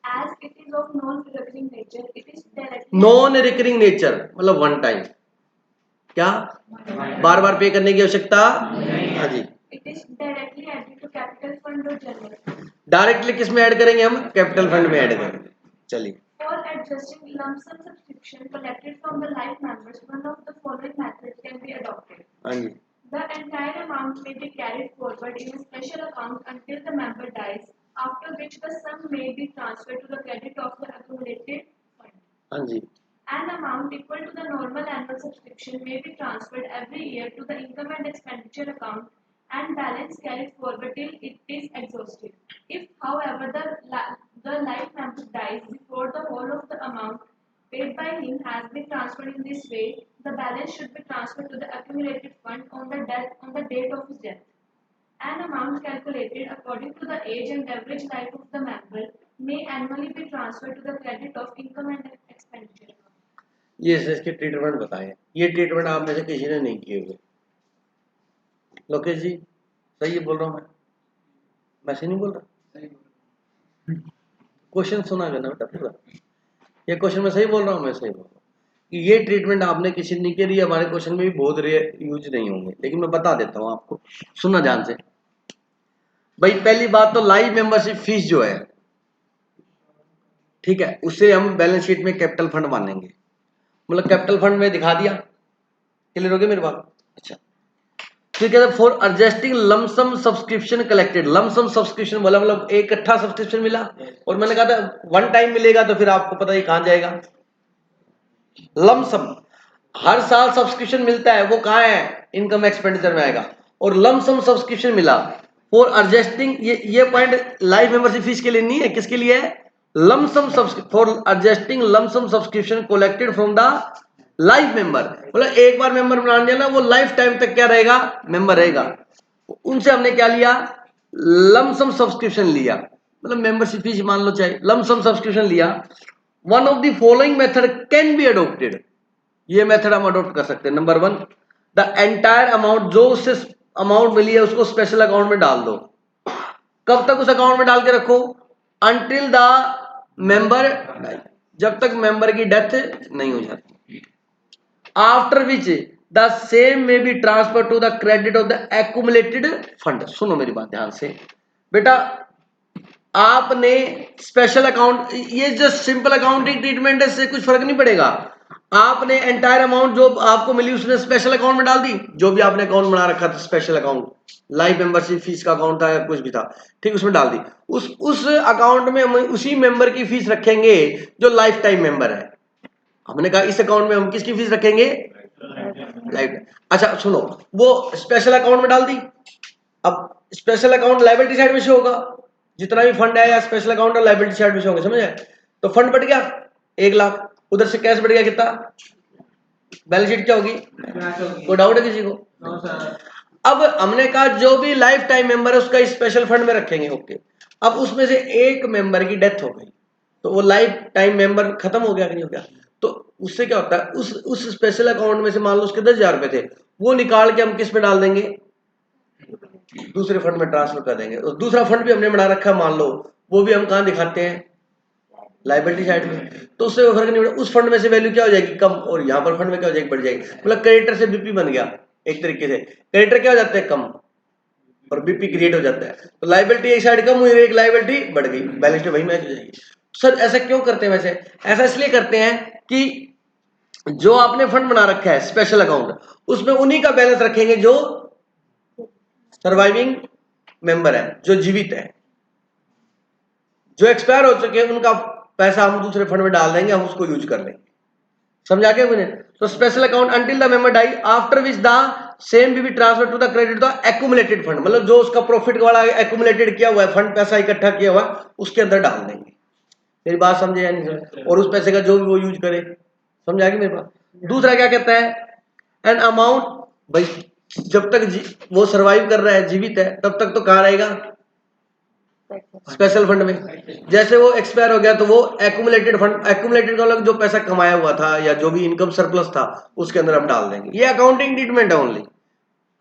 as it is of non-recurring nature. It is directly non recurring nature मतलब one time, क्या बार बार पे करने की आवश्यकता? हाँ जी। it is directly added to capital fund or general. Directly किस में ऐड करेंगे हम? कैपिटल फंड में ऐड करेंगे। चलिए, For adjusting lump sum subscription collected from the life members, one of the following methods can be adopted. हाँ जी, The entire amount may be carried forward in a special account until the member dies, after which the sum may be transferred to the credit of the accumulated fund. हाँ जी, An amount equal to the normal annual subscription may be transferred every year to the income and expenditure account and balance carried forward till it is exhausted. If, however, the life member dies before the whole of the amount paid by him has been transferred in this way, the balance should be transferred to the accumulated fund on the date of his death. An amount calculated according to the age and average life of the member may annually be transferred to the credit of income and expenditure account. ये इसके treatment बताएं। ये treatment आप में से किसी ने नहीं किए हुए। लोकेश जी सही बोल रहा हूँ मैं सही नहीं बोल रहा? क्वेश्चन सुना करना बेटा पूरा। ये क्वेश्चन मैं सही बोल रहा हूँ? मैं सही बोल रहा हूँ कि ये ट्रीटमेंट आपने किसी ने नहीं किया। ये हमारे क्वेश्चन में भी बहुत रेयर यूज नहीं होंगे, लेकिन मैं बता देता हूँ आपको, सुनना ध्यान से भाई। पहली बात तो लाइफ मेंबरशिप फीस जो है, ठीक है, उसे हम बैलेंस शीट में कैपिटल फंड मानेंगे। मतलब कैपिटल फंड में दिखा दिया, क्लियर हो गया मेरी बात? अच्छा, ठीक है। For adjusting lump sum subscription collected, lump sum subscription बोला मतलब एक इकट्ठा सब्सक्रिप्शन मिला, और मैंने कहा था वन टाइम मिलेगा, तो फिर आपको पता है कहां जाएगा? लमसम हर साल सब्सक्रिप्शन मिलता है, वो कहां है? इनकम एक्सपेंडिचर में आएगा। और लमसम सब्सक्रिप्शन मिला फॉर एडजस्टिंग, ये पॉइंट लाइफ मेंबरशिप फीस के लिए नहीं है, किसके लिए है? Lump sum for adjusting lump sum subscription collected from the life member. मतलब एक बार मेंबर बना दिया ना, वो लाइफ टाइम तक क्या रहेगा? मेंबर रहेगा। उनसे हमने क्या लिया? लमसम सब्सक्रिप्शन लिया, मतलब मेंबरशिप फीस मान लो चाहे लमसम सब्सक्रिप्शन लिया। One of the following method can be adopted, ये मेथड हम अडोप्ट कर सकते हैं। Number one, the entire amount, जो उससे अमाउंट मिली है उसको स्पेशल अकाउंट में डाल दो। कब तक उस अकाउंट में डाल के रखो? अंटिल द मेंबर, जब तक मेंबर की डेथ नहीं हो जाती। After which the same may be transfer to the credit of the accumulated fund. सुनो मेरी बात ध्यान से बेटा, आपने स्पेशल अकाउंट, ये जो सिंपल अकाउंटिंग ट्रीटमेंट है, इससे कुछ फर्क नहीं पड़ेगा। आपने एंटायर अमाउंट जो आपको मिली उसने स्पेशल अकाउंट में डाल दी, जो भी आपने अकाउंट बना रखा था, special account, life membership fees का अकाउंट था या कुछ भी था, ठीक, उसमें डाल दी। उस अकाउंट में हम उसी मेंबर की फीस रखेंगे जो लाइफ टाइम मेंबर है। हमने कहा इस अकाउंट में हम किसकी फीस रखेंगे? लाइफ। अच्छा सुनो, वो स्पेशल अकाउंट में डाल दी। अब स्पेशल अकाउंट लायबिलिटी साइड में से होगा, जितना भी फंड आएगा स्पेशल अकाउंट और लायबिलिटी साइड में से होगा, समझे? तो फंड बढ़ गया 1 लाख, उधर से कैश बढ़ गया कितना? बैलेंस शीट क्या होगी? कोई डाउट है किसी को? अब हमने कहा जो भी लाइफ टाइम मेंबर है उसका स्पेशल फंड में रखेंगे, ओके। अब उसमें से एक मेंबर की डेथ हो गई, तो वो लाइफ टाइम मेंबर खत्म हो गया कि नहीं हो गया? तो उससे क्या होता है, उस स्पेशल अकाउंट में से मान लो उसके 10,000 रुपए थे, वो निकाल के हम किस में डाल देंगे? दूसरे फंड में ट्रांसफर कर देंगे। और दूसरा फंड भी हमने बना रखा है मान लो, वो भी हम कहां दिखाते हैं? लायबिलिटी साइड में। तो उससे फर्क नहीं पड़ेगा, उस फंड में से वैल्यू क्या हो जाएगी? कम, और यहाँ पर फंड में क्या हो जाएगी? बढ़ जाएगी। मतलब क्रेडिटर से बीपी बन गया एक तरीके से। क्रेडिटर क्या हो जाता है? कम, और बीपी क्रिएट हो जाता है। तो लायबिलिटी एक साइड कम हुई, एक लायबिलिटी बढ़ गई, बैलेंस शीट वही मैच हो जाएगी। सर ऐसा क्यों करते हैं? वैसे ऐसा इसलिए करते हैं कि जो आपने फंड बना रखा है स्पेशल अकाउंट, उसमें उन्हीं का बैलेंस रखेंगे जो सर्वाइविंग मेंबर है, जो जीवित है। जो एक्सपायर हो चुके हैं उनका पैसा हम दूसरे फंड में डाल देंगे, हम उसको यूज कर लेंगे। समझा क्या मुझे? तो special account until the member die, after which the same be transfer to the credit the accumulated fund. मतलब जो उसका प्रॉफिट वाला एक्यूमुलेटेड किया हुआ है फंड, पैसा इकट्ठा किया हुआ है, उसके अंदर डाल देंगे। मेरी बात समझे या नहीं समझे? और उस पैसे का जो भी वो यूज करे। समझा कि मेरी बात? दूसरा क्या कहता है? एन अमाउंट, भाई जब तक वो सरवाइव कर रहा है, जीवित है, तब तक तो कहाँ रहेगा, स्पेशल फंड में। जैसे वो एक्सपायर हो गया तो वो एक्यूमुलेटेड फंड, एक्यूमुलेटेड का मतलब जो पैसा कमाया हुआ था या जो भी इनकम सरप्लस था उसके अंदर हम डाल देंगे। ये अकाउंटिंग ट्रीटमेंट है ओनली।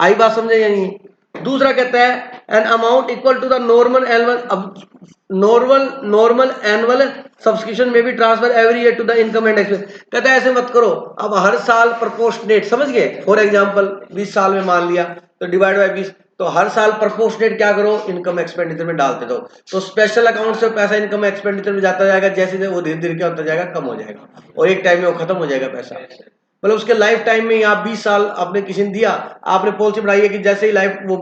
आई बात समझे या नहीं? दूसरा कहता है an amount equal to the normal annual, अब नॉर्मल एनुअल सब्सक्रिप्शन में भी transfer every year to the income and expense. कहता है ऐसे मत करो, अब हर साल प्रपोर्शनेट, समझ गए? फॉर एग्जांपल 20 साल में मान लिया तो डिवाइड बाय 20, तो हर साल प्रपोर्शनेट क्या करो, इनकम एक्सपेंडिचर में डालते दो। तो स्पेशल अकाउंट से पैसा इनकम एक्सपेंडिचर में जाता जाएगा, जैसे जैसे वो धीरे धीरे क्या होता जाएगा, कम हो जाएगा, और एक टाइम में वो खत्म हो जाएगा पैसा। मतलब उसके लाइफ टाइम में आप 20 साल आपने किसी ने दिया, आपने पॉलिसी बनाई है कि जैसे ही लाइफ वो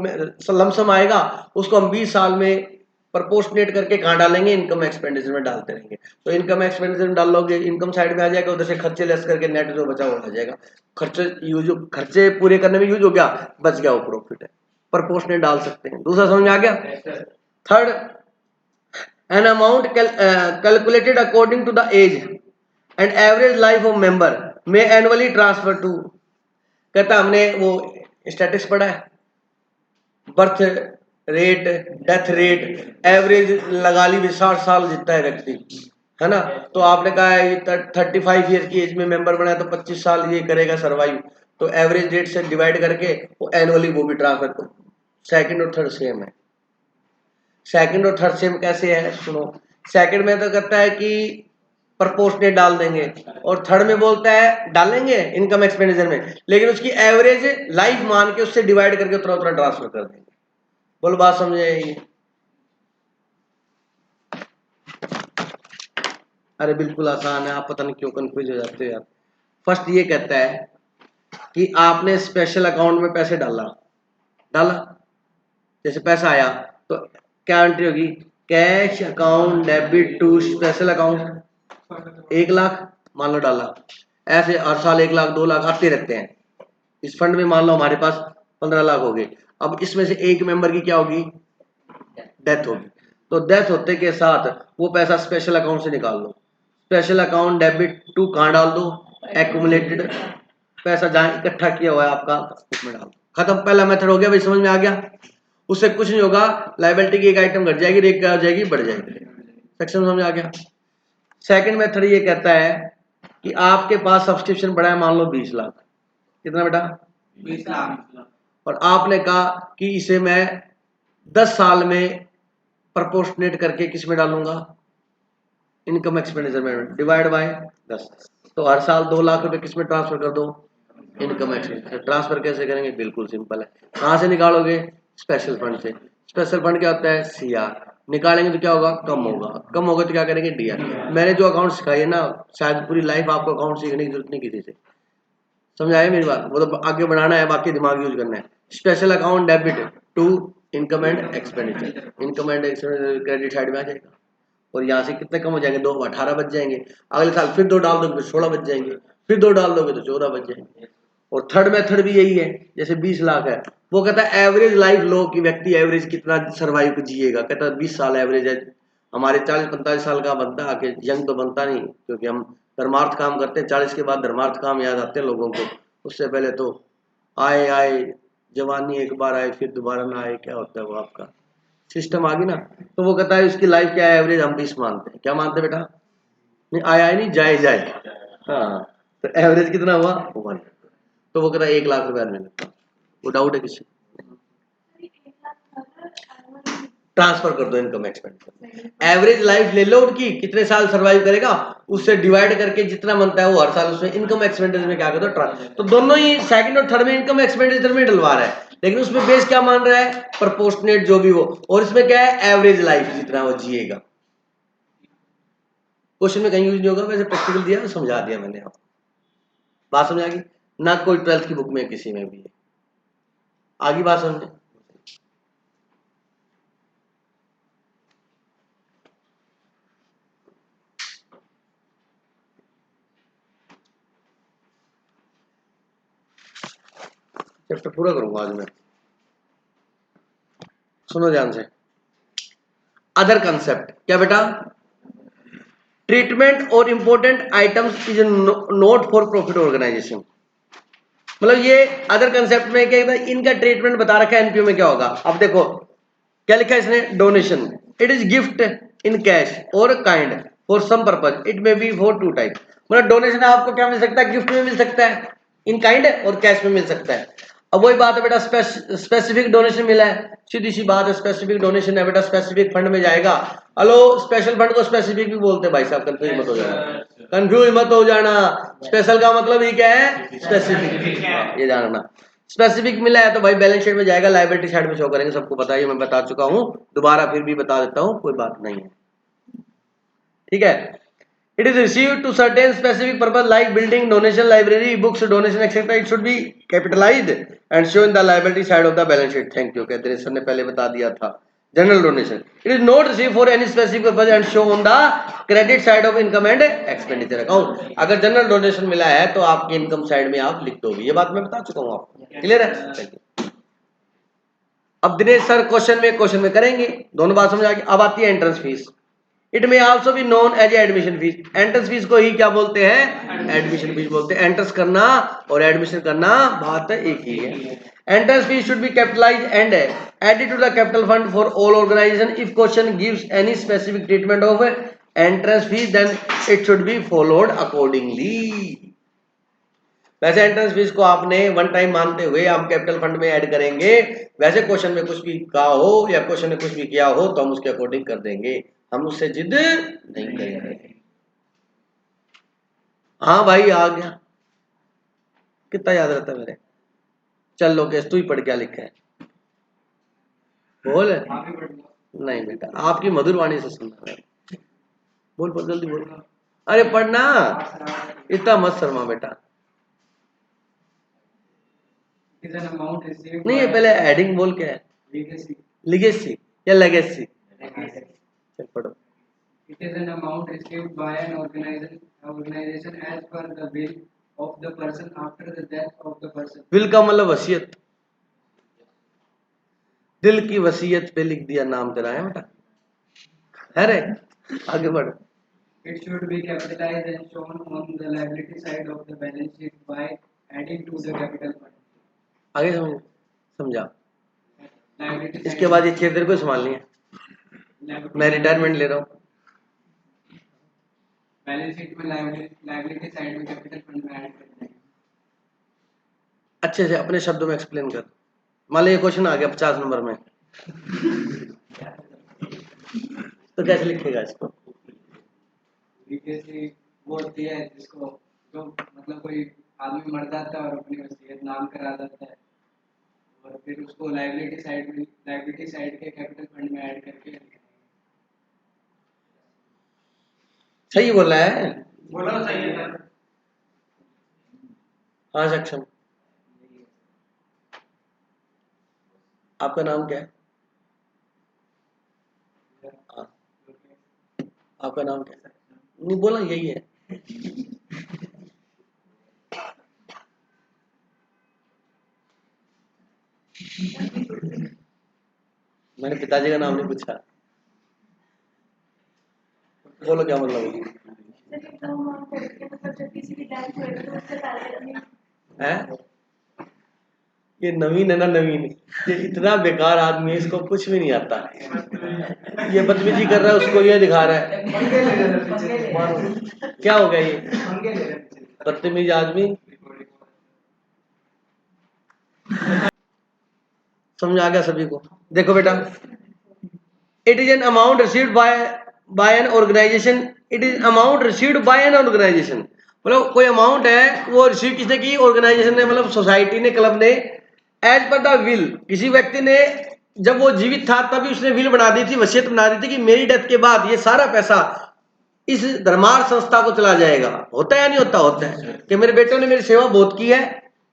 लमसम आएगा उसको हम 20 साल में प्रपोर्शनेट करके कहाँ डालेंगे, इनकम एक्सपेंडिचर में डालते रहेंगे। तो इनकम एक्सपेंडिचर में डाल लोगे, इनकम साइड में आ जाएगा, उधर से खर्चे लेस करके नेट जो बचा हुआ आ जाएगा। खर्चे पूरे करने में यूज हो गया, बच गया वो प्रॉफिट है, प्रपोर्शनेट डाल सकते हैं। दूसरा समझ में आ गया? Third, an amount calculated according to the age and average life of member may annually transfer to. कहता हमने वो स्टैटिक्स पढ़ा है, birth rate, death rate, average लगा ली, 60 साल जीता है व्यक्ति, है ना? तो आपने कहा है 35 ईयर की एज में मेंबर बना है तो 25 साल ये करेगा सरवाइव, तो एवरेज रेट से डिवाइड करके वो एनुअली वो भी ट्रांसफर करो। सेकंड और थर्ड सेम है। सेकंड और थर्ड सेम कैसे है, सुनो। सेकंड में तो कहता है कि प्रपोर्शनेट डाल देंगे, और थर्ड में बोलता है डालेंगे इनकम एक्सपेंडिचर में, लेकिन उसकी एवरेज लाइफ मान के उससे डिवाइड करके उतना उतना ट्रांसफर कर देंगे। बोलो बात समझ आएगी? अरे बिल्कुल आसान है, आप पता नहीं क्यों कंफ्यूज हो जाते हो यार। फर्स्ट ये कहता है कि आपने स्पेशल अकाउंट में पैसे डाला, जैसे पैसा आया तो क्या एंट्री होगी, cash account debit to special account. 1 lakh मान लो डाला, ऐसे हर साल 1 लाख 2 लाख आते रहते हैं। इस फंड में मान लो हमारे पास 15 लाख हो गए। अब इसमें से एक मेंबर की क्या होगी, डेथ होगी, तो डेथ होते के साथ वो पैसा स्पेशल अकाउंट से निकाल लो। स्पेशल अकाउंट डेबिट टू कहाँ डाल दो, एक्यूमुलेटेड, पैसा जहाँ इकट्ठा किया हुआ है आपका उसमें डाल दो। खत्म, पहला मेथड हो गया भाई, समझ में आ गया? उससे कुछ नहीं होगा, लायबिलिटी की एक आइटम घट जाएगी, रेट क्या हो जाएगी, बढ़ जाएगी। सेक्शन समझ आ गया? सेकंड मेथड ये कहता है कि आपके पास सब्सक्रिप्शन पड़ा है मान लो 20 लाख, कितना बेटा, 20 लाख, और आपने कहा कि इसे मैं 10 साल में प्रपोर्शनेट करके किस में डालूंगा, इनकम एक्सपेंडिचर में, डिवाइड बाय 10। तो हर साल 2 लाख रुपए किस में ट्रांसफर कर दो, इनकम एक्सपेंडिचर। ट्रांसफर कैसे करेंगे, बिल्कुल सिंपल है, कहाँ से निकालोगे, स्पेशल फंड से। स्पेशल फंड क्या होता है, सीआर। निकालेंगे तो क्या होगा, कम होगा तो क्या करेंगे, डीआर। मैंने जो अकाउंट सिखाई है ना, शायद पूरी लाइफ आपको अकाउंट सीखने की जरूरत नहीं किसी से, समझ आया मेरी बात? वो तो आगे बढ़ाना है, बाकी दिमाग यूज करना है। Special account debit to income and expenditure, income and expenditure credit side में आ जाएगा, और यहाँ से कितने कम हो जाएंगे, 2 18 बच जाएंगे। अगले साल फिर 2 डाल दोगे तो 16 बच जाएंगे, फिर 2 डाल दोगे तो 14 बच जाएंगे। और थर्ड मेथड भी यही है, जैसे 20 लाख है, वो कहता है एवरेज लाइफ लो कि व्यक्ति एवरेज कितना सर्वाइव जिएगा। कहता है 20 साल एवरेज है, हमारे 40-45 साल का बनता है, आके यंग तो बनता नहीं, क्योंकि हम धर्मार्थ काम करते हैं। 40 के बाद धर्मार्थ काम याद आते हैं लोगों को, उससे पहले तो आए जवानी एक बार आए फिर दोबारा ना आए, क्या होता है वो आपका सिस्टम आ गई ना। तो वो कहता है उसकी लाइफ क्या है, एवरेज हम 20 मानते हैं। क्या मानते हैं बेटा, नहीं आया नहीं, जाए। हाँ, तो एवरेज कितना हुआ, 1। तो वो कहता है 1 लाख रुपया मिलता। वो डाउट है किसी, ट्रांसफर कर दो इनकम एक्सपेंडिचर। एवरेज लाइफ ले लो उनकी, कितने साल सरवाइव करेगा, उससे डिवाइड करके जितना बनता है वो हर साल उसमें इनकम एक्सपेंडिचर में क्या कर दो, तो दोनों ही सेकंड और थर्ड में इनकम एक्सपेंडिचर में डलवा रहा है, लेकिन उसमें बेस क्या मान रहा है, प्रपोर्शनेट जो भी हो, और इसमें क्या है, एवरेज लाइफ जितना वो जिएगा। क्वेश्चन में कहीं यूज नहीं होगा, वैसे प्रैक्टिकल दिया समझा दिया मैंने आपको, बात समझ आ गई ना? कोई 12th की बुक में किसी में भी है, आगे बात समझे? चैप्टर पूरा करूंगा आज मैं, सुनो ध्यान से। अदर कंसेप्ट क्या बेटा, treatment or important items is not for profit organisation. मतलब ये अदर कंसेप्ट में क्या है, इनका ट्रीटमेंट बता रखा है एनपीओ में क्या होगा। अब देखो क्या लिखा है इसने, donation it is gift in cash or kind for some purpose, it may be for two type. मतलब डोनेशन आपको क्या मिल सकता है, गिफ्ट में मिल सकता है, इन काइंड और कैश में मिल सकता है। अब वही बात है बेटा, स्पेसिफिक डोनेशन मिला है, सीधी सी बात है, स्पेसिफिक डोनेशन है बेटा, स्पेसिफिक फंड में जाएगा। हेलो, स्पेशल फंड को स्पेसिफिक भी बोलते हैं भाई साहब, कंफ्यूज मत हो जाना, कंफ्यूज मत हो जाना। स्पेशल का मतलब ही क्या है, स्पेसिफिक, ये जानना। स्पेसिफिक मिला है तो भाई बैलेंस शीट में जाएगा, लायबिलिटी साइड में शो करेंगे, सबको पता है, मैं बता चुका हूं, दोबारा फिर भी बता देता हूं, कोई बात नहीं है, ठीक है। It is received to certain specific purpose like building, donation, library, books, donation, etc. It should be capitalized and show in the liability side of the balance sheet. Thank you. कहते हैं सर ने पहले बता दिया था। General donation. It is not received for any specific purpose and show on the credit side of income and expenditure account. अगर general donation मिला है तो आपकी इनकम साइड में आप लिख दोगे, ये बात मैं बता चुका हूँ आपको, क्लियर है। Thank you. अब दिनेश सर क्वेश्चन में करेंगे, दोनों बात समझ आ गई। अब आती है entrance fees. It may also be known as admission fees. Entrance fees को ही क्या बोलते हैं, एडमिशन फीस बोलते हैं। एंट्रेंस करना और एडमिशन करना बात एक ही है। Entrance fees should be capitalise and added to the capital fund for all organisation. If question gives any specific treatment of entrance fees then it should be followed accordingly. वैसे entrance fees को आपने one time मानते हुए हम capital fund में add करेंगे, वैसे question में कुछ भी कहा हो या क्वेश्चन ने कुछ भी किया हो तो हम उसके अकॉर्डिंग कर देंगे, हम उससे जिद नहीं करेंगे। हाँ भाई आ गया, कितना याद रहता है मेरे। चल लोकेश तू ही पढ़, क्या लिखा है बोल। नहीं बेटा, आपकी मधुर वाणी से सुनना है, बोल बोल जल्दी बोल। अरे पढ़ना, इतना मत शर्मा बेटा। नहीं ये पहले हेडिंग बोल के है, लिगेसी या लेगेसी, चल पढ़ो। It is an amount received by an organization as per the will of the person after the death of the person. Will का मतलब वसीयत, दिल की वसीयत पे लिख दिया नाम तेरा है बेटा, है रे, आगे बढ़। It should be capitalized and shown on the liability side of the balance sheet by adding to the capital fund. आगे समझा। Liability इसके बाद ये चीज तेरे को संभालनी है, मैं रिटायरमेंट ले रहा हूँ। बैलेंस शीट में लायबिलिटी साइड में कैपिटल फंड में ऐड करते हैं। अच्छे से अपने शब्दों में एक्सप्लेन कर। मान लो ये क्वेश्चन आ गया 50 नंबर में तो कैसे लिखेगा इसको? जैसे वो होती है जिसको, जो मतलब कोई आदमी मर जाता है और अपनी वसीयत नाम करा देता है और फिर उसको लायबिलिटी साइड के कैपिटल फंड में ऐड करके। सही बोला है, बोला तो सही है। हाँ सक्षम। आपका नाम क्या है? हाँ। आपका नाम क्या है? नहीं बोला यही है। मैंने पिताजी का नाम नहीं पूछा, बोलो क्या मतलब है? ये नवीन है ना, नवीन, ये इतना बेकार आदमी है, इसको कुछ भी नहीं आता। ये बदतमीजी कर रहा है, उसको ये दिखा रहा है। क्या हो गया ये बदतमीज आदमी? समझ आ गया सभी को? देखो बेटा, it is an amount received by an organisation. It is amount received by an organisation, मतलब कोई अमाउंट है वो रिसीव किसने की? ऑर्गेनाइजेशन ने, मतलब सोसाइटी ने, क्लब ने। एज पर द विल, किसी व्यक्ति ने जब वो जीवित था तभी उसने विल बना दी थी, वसीयत बना दी थी कि मेरी डेथ के बाद ये सारा पैसा इस धर्मार्थ संस्था को चला जाएगा। होता है या नहीं होता? होता है कि मेरे बेटों ने मेरी सेवा बहुत की है,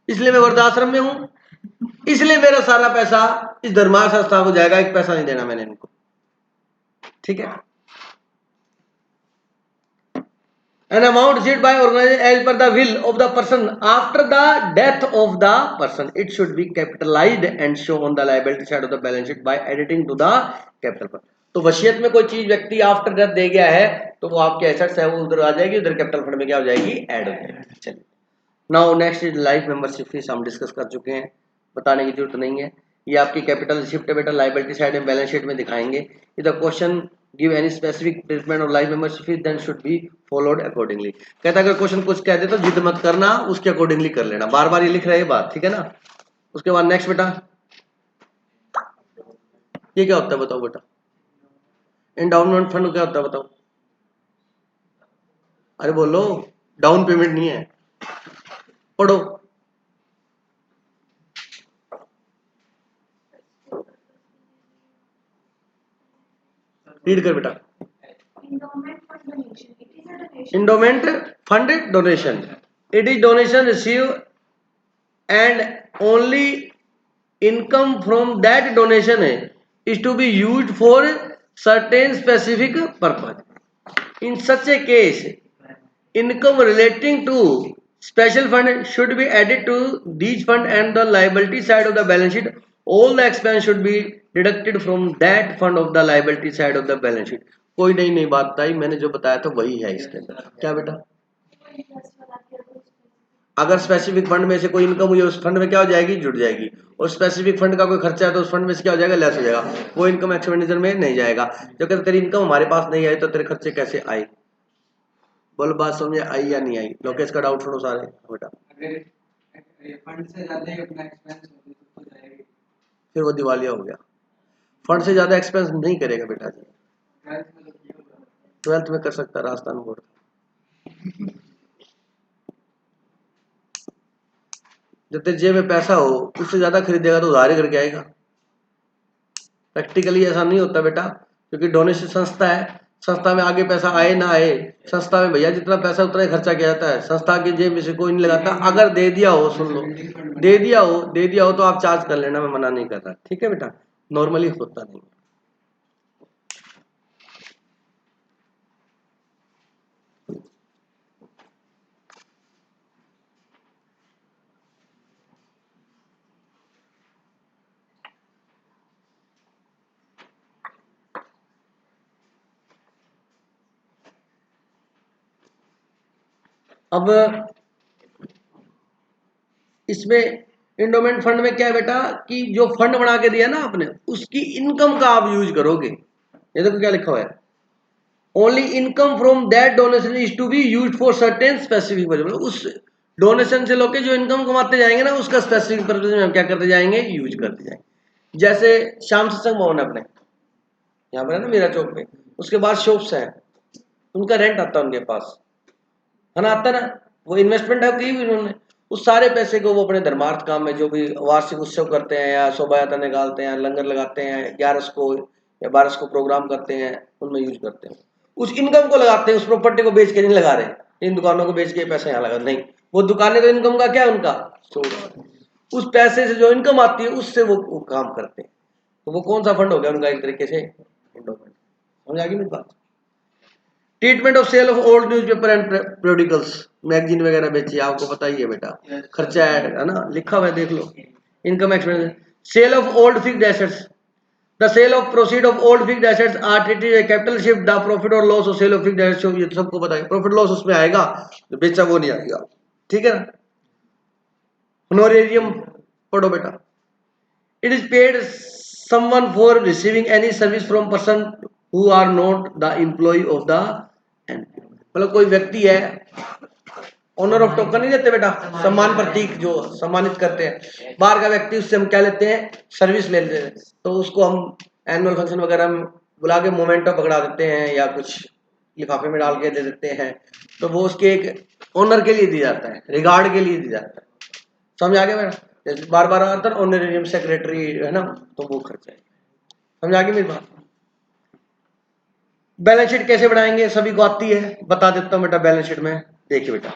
इसलिए मैं वृद्धाश्रम में हूं, इसलिए मेरा सारा पैसा इस धर्मार्थ संस्था को जाएगा, एक पैसा नहीं देना मैंने इनको, ठीक है। An amount received by organization as per the will of the person after the death of the person, it should be capitalized and shown on the liability side of the balance sheet by adding to the capital fund. तो वसीयत में कोई चीज व्यक्ति after death दे गया है तो वो आपके एसेट्स है, वो उधर आ जाएगी, उधर कैपिटल फंड में क्या हो जाएगी? ऐड हो जाएगी। चलिए now next is life membership fees, हम डिस्कस कर चुके हैं, बताने की जरूरत नहीं है। ये आपकी कैपिटल शिफ्ट है बेटा, लायबिलिटी साइड में बैलेंस शीट में दिखाएंगे। If the question give any specific treatment of life membership fees then should be followed accordingly. कहता है अगर क्वेश्चन कुछ कह दे तो जिद मत करना, उसके अकॉर्डिंगली कर लेना, बार बार ये लिख रहे हैं बात, ठीक है ना। उसके बाद नेक्स्ट बेटा, ये क्या होता है बताओ बेटा, एंडाउनमेंट फंड क्या होता है बताओ, अरे बोलो, डाउन पेमेंट नहीं है, पढ़ो। रीड कर बेटा। Endowment fund donation. It is a donation. Endowment fund donation. It is donation received and only income from that donation is to be used for certain specific purpose. In such a case, income relating to special fund should be added to these fund and the liability side of the balance sheet. All the expense should be deducted from that fund of the liability side of the balance sheet. कोई नई नई बात बताई, मैंने जो बताया था वही है इसके अंदर। क्या बेटा, अगर स्पेसिफिक फंड में से कोई इनकम हुई है उस फंड में क्या हो जाएगी, जुड़ जाएगी, और स्पेसिफिक फंड का कोई खर्चा है तो उस फंड में से क्या हो जाएगा, लेस हो जाएगा, वो इनकम एक्सपेंडिचर में नहीं जाएगा। जो कहते तेरी इनकम हमारे पास नहीं आई तो तेरे खर्चे कैसे आए, बोलो बात समझे आई या नहीं आई। लोकेश का डाउट सुनो सारे बेटा। अगर फंड से ज्यादा ही अपना एक्सपेंस हो जाएगी फिर वो दिवालिया हो गया। फंड से ज्यादा एक्सपेंस नहीं करेगा बेटा जी, 12th में कर सकता है राजस्थान बोर्ड। जब तेरे जेब में पैसा हो उससे ज्यादा खरीदेगा तो उधार ही करके आएगा। प्रैक्टिकली ऐसा नहीं होता बेटा, क्योंकि डोनेशन संस्था है, संस्था में आगे पैसा आए ना आए, संस्था में भैया जितना पैसा उतना ही खर्चा किया जाता है, संस्था की जेब में से कोई नहीं लगाता। अगर दे दिया हो, सुन लो, दे दिया हो तो आप चार्ज कर लेना, मैं मना नहीं कर रहा, ठीक है बेटा, नॉर्मली होता नहीं। अब इसमें एंडोमेंट फंड में क्या है बेटा कि जो फंड बना के दिया ना आपने, उसकी इनकम का आप यूज करोगे। ये देखो क्या लिखा हुआ है, only income from that donation is to be used for certain specific purpose. उस डोनेशन से लोग जो इनकम कमाते जाएंगे ना, उसका स्पेसिफिक पर्पज में हम क्या करते जाएंगे, यूज करते जाएंगे। जैसे श्याम सत्संग भवन अपने यहाँ पर है ना मीरा चौक पे, उसके बाद शॉप्स हैं, उनका रेंट आता है उनके पास, है ना, आता ना, वो इन्वेस्टमेंट है की भी उन्होंने, उस सारे पैसे को वो अपने धर्मार्थ काम में, जो भी वार्षिक उत्सव करते हैं या शोभा यात्रा निकालते हैं, लंगर लगाते हैं, 11 को या 12 को प्रोग्राम करते हैं, उनमें यूज करते हैं। उस इनकम को लगाते हैं, उस प्रॉपर्टी को बेच के नहीं लगा रहे, इन दुकानों को बेच के पैसा यहाँ लगा नहीं, वो दुकानें तो इनकम का क्या है उनका सोर्स, उस पैसे से जो इनकम आती है उससे वो काम करते हैं। तो वो कौन सा फंड हो गया उनका, एक तरीके से एंडोमेंट। समझ आ गई मेरी बात। Treatment of sale of old newspaper and periodicals, magazine वगैरह बेची, आपको पता ही है बेटा, खर्चा है ना, लिखा हुआ है देख लो। Income expense, sale of old fixed assets, the sale of proceed of old fixed assets are treated as capital shift, the profit or loss of sale of fixed assets, ये तो सबको पता है, प्रॉफिट लॉस उसमें आएगा, जो बेचा वो नहीं आएगा, ठीक है ना। होनोरेरियम पढ़ो बेटा, it is paid someone for receiving any service from person who are not the employ of the, मतलब कोई व्यक्ति है, ऑनर ऑफ टोकन नहीं देते बेटा, सम्मान प्रतीक जो सम्मानित करते हैं, बाहर का व्यक्ति, उससे हम क्या लेते हैं, सर्विस ले लेते हैं, तो उसको हम एनुअल फंक्शन वगैरह में बुला के मोमेंटो पकड़ा देते हैं या कुछ लिफाफे में डाल के दे देते हैं, तो वो उसके एक ऑनर के लिए दिया जाता है, रिगार्ड के लिए दिया जाता है। समझ आ गया मेरा, जैसे बार बार आता है ऑनरेरियम सेक्रेटरी है ना, तो वो खर्चा है। समझ आ गई मेरी बात। बैलेंस शीट कैसे बनाएंगे, सभी को आती है, बता देता हूं बेटा। बैलेंस शीट में देखिए बेटा,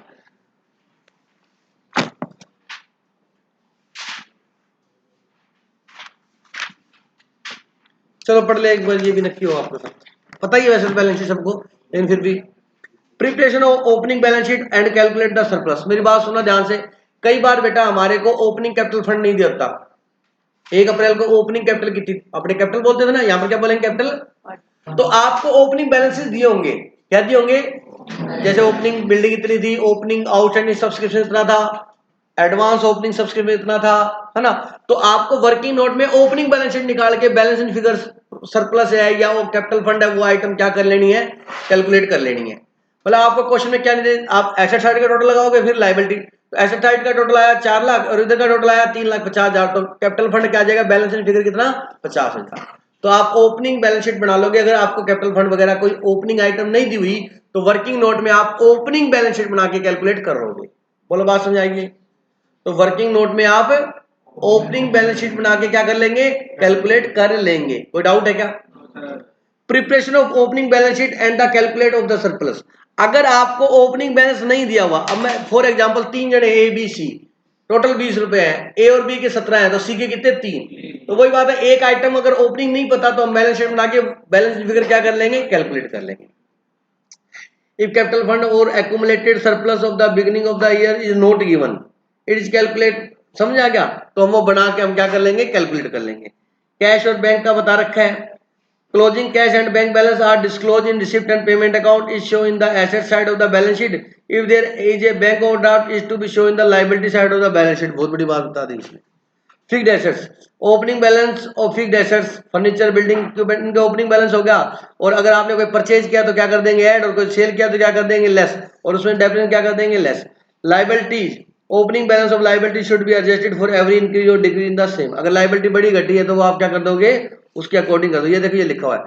चलो पढ़ ले एक बार, ये भी नक्की हो आपके साथ, पता ही है वैसे बैलेंस शीट सबको, लेकिन फिर भी preparation of opening balance sheet and calculate the surplus. मेरी बात सुनना ध्यान से, कई बार बेटा हमारे को ओपनिंग कैपिटल फंड नहीं देता, 1 अप्रैल को ओपनिंग कैपिटल की थी, अपने कैपिटल बोलते थे ना, यहाँ पर क्या बोलेंगे कैपिटल, तो आपको ओपनिंग बैलेंसेस दिए होंगे, क्या दिए होंगे, जैसे ओपनिंग बिल्डिंग इतनी थी, ओपनिंग आउटस्टैंडिंग सब्सक्रिप्शन इतना था, एडवांस ओपनिंग सब्सक्रिप्शन इतना था, है ना। तो आपको वर्किंग नोट में ओपनिंग बैलेंस शीट निकाल के बैलेंसिंग फिगर सरप्लस है या वो कैपिटल फंड है वो आइटम क्या कर लेनी है, कैलकुलेट कर लेनी है। मतलब आपको क्वेश्चन में क्या नहीं दे, आप एसेट साइड का टोटल लगाओगे फिर लायबिलिटी, तो एसेट साइड का टोटल आया 4 लाख और इधर का टोटल आया 3,50,000, तो कैपिटल फंड क्या आ जाएगा, बैलेंसिंग फिगर कितना 50,000। तो आप ओपनिंग बैलेंस शीट बना लोगे। अगर आपको कैपिटल फंड वगैरह कोई ओपनिंग आइटम नहीं दी हुई तो वर्किंग नोट में आप ओपनिंग बैलेंस शीट बना के कैलकुलेट कर लोगे। बोलो बात समझ आएगी। तो वर्किंग नोट में आप ओपनिंग बैलेंस शीट बना के क्या कर लेंगे, कैलकुलेट कर लेंगे। कोई डाउट है क्या? Preparation of opening balance sheet and the calculate of the surplus. अगर आपको ओपनिंग बैलेंस नहीं दिया हुआ, अब मैं फॉर एग्जांपल 3 जने ए बी सी, टोटल 20 रुपए है, ए और बी के 17 है, तो सी के कितने 3। तो वही बात है, एक आइटम अगर ओपनिंग नहीं पता तो हम बैलेंस शीट बना के बैलेंस फिगर क्या कर लेंगे, कैलकुलेट कर लेंगे। If capital fund or accumulated surplus of the beginning of the year is not given, it is calculate, समझ आ गया? तो हम वो बना के हम क्या कर लेंगे, कैलकुलेट कर लेंगे। कैश और बैंक का बता रखा है। Closing cash and bank balance are disclose in receipt and payment account is show in the asset side of the balance sheet if there is a bank overdraft is to be show in the liability side of the balance sheet. बहुत बड़ी बात बता दी इसमें। Fixed assets, opening balance of fixed assets, furniture, building equipment, इनका opening balance हो गया। और अगर आपने कोई परचेज किया तो क्या कर देंगे, ऐड, और कोई सेल किया तो क्या कर देंगे, लेस, और उसमें डेफिनेशन क्या कर देंगे, less. Liabilities, opening balance of liability should be adjusted for every increase और डिक्रीज इन द सेम। अगर लायबिलिटी बड़ी घटी है तो वो आप क्या कर दोगे, उसके अकॉर्डिंग कर दो। ये देखो ये लिखा हुआ है,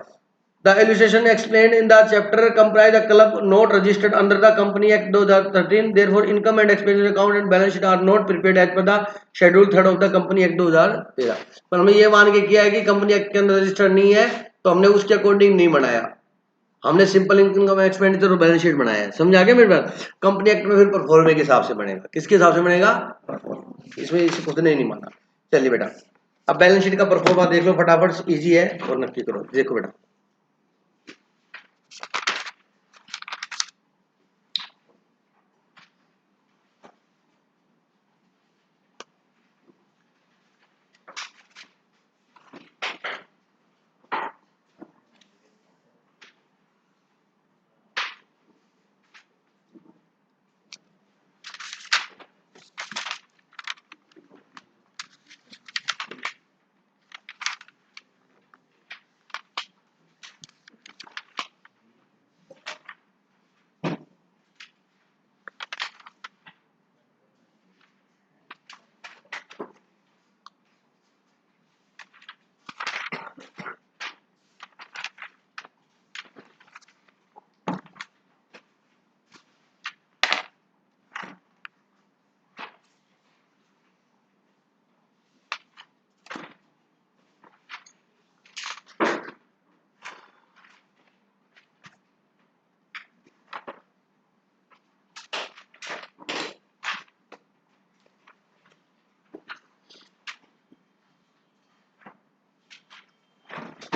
the illustration explained in the chapter comprise a club note registered under the Company Act 2013. Therefore, income and expenditure account and balance sheet are not prepared as per the Schedule 3 of the Company Act 2013। पर हमें ये मान के किया है कि company act के अंदर रजिस्टर्ड नहीं है तो हमने उसके अकॉर्डिंग नहीं बनाया, हमने सिंपल इनकम एक्सपेंडिचर और बैलेंस शीट बनाया है। समझ आ गया मेरे बात? कंपनी एक्ट में फिर परफॉर्मे के हिसाब से बनेगा। किसके हिसाब से बनेगा? इसमें इसे खुद ने नहीं माना। चलिए बेटा, अब बैलेंस शीट का परफॉर्मा देख लो फटाफट, इजी है और नक्की करो। देखो बेटा,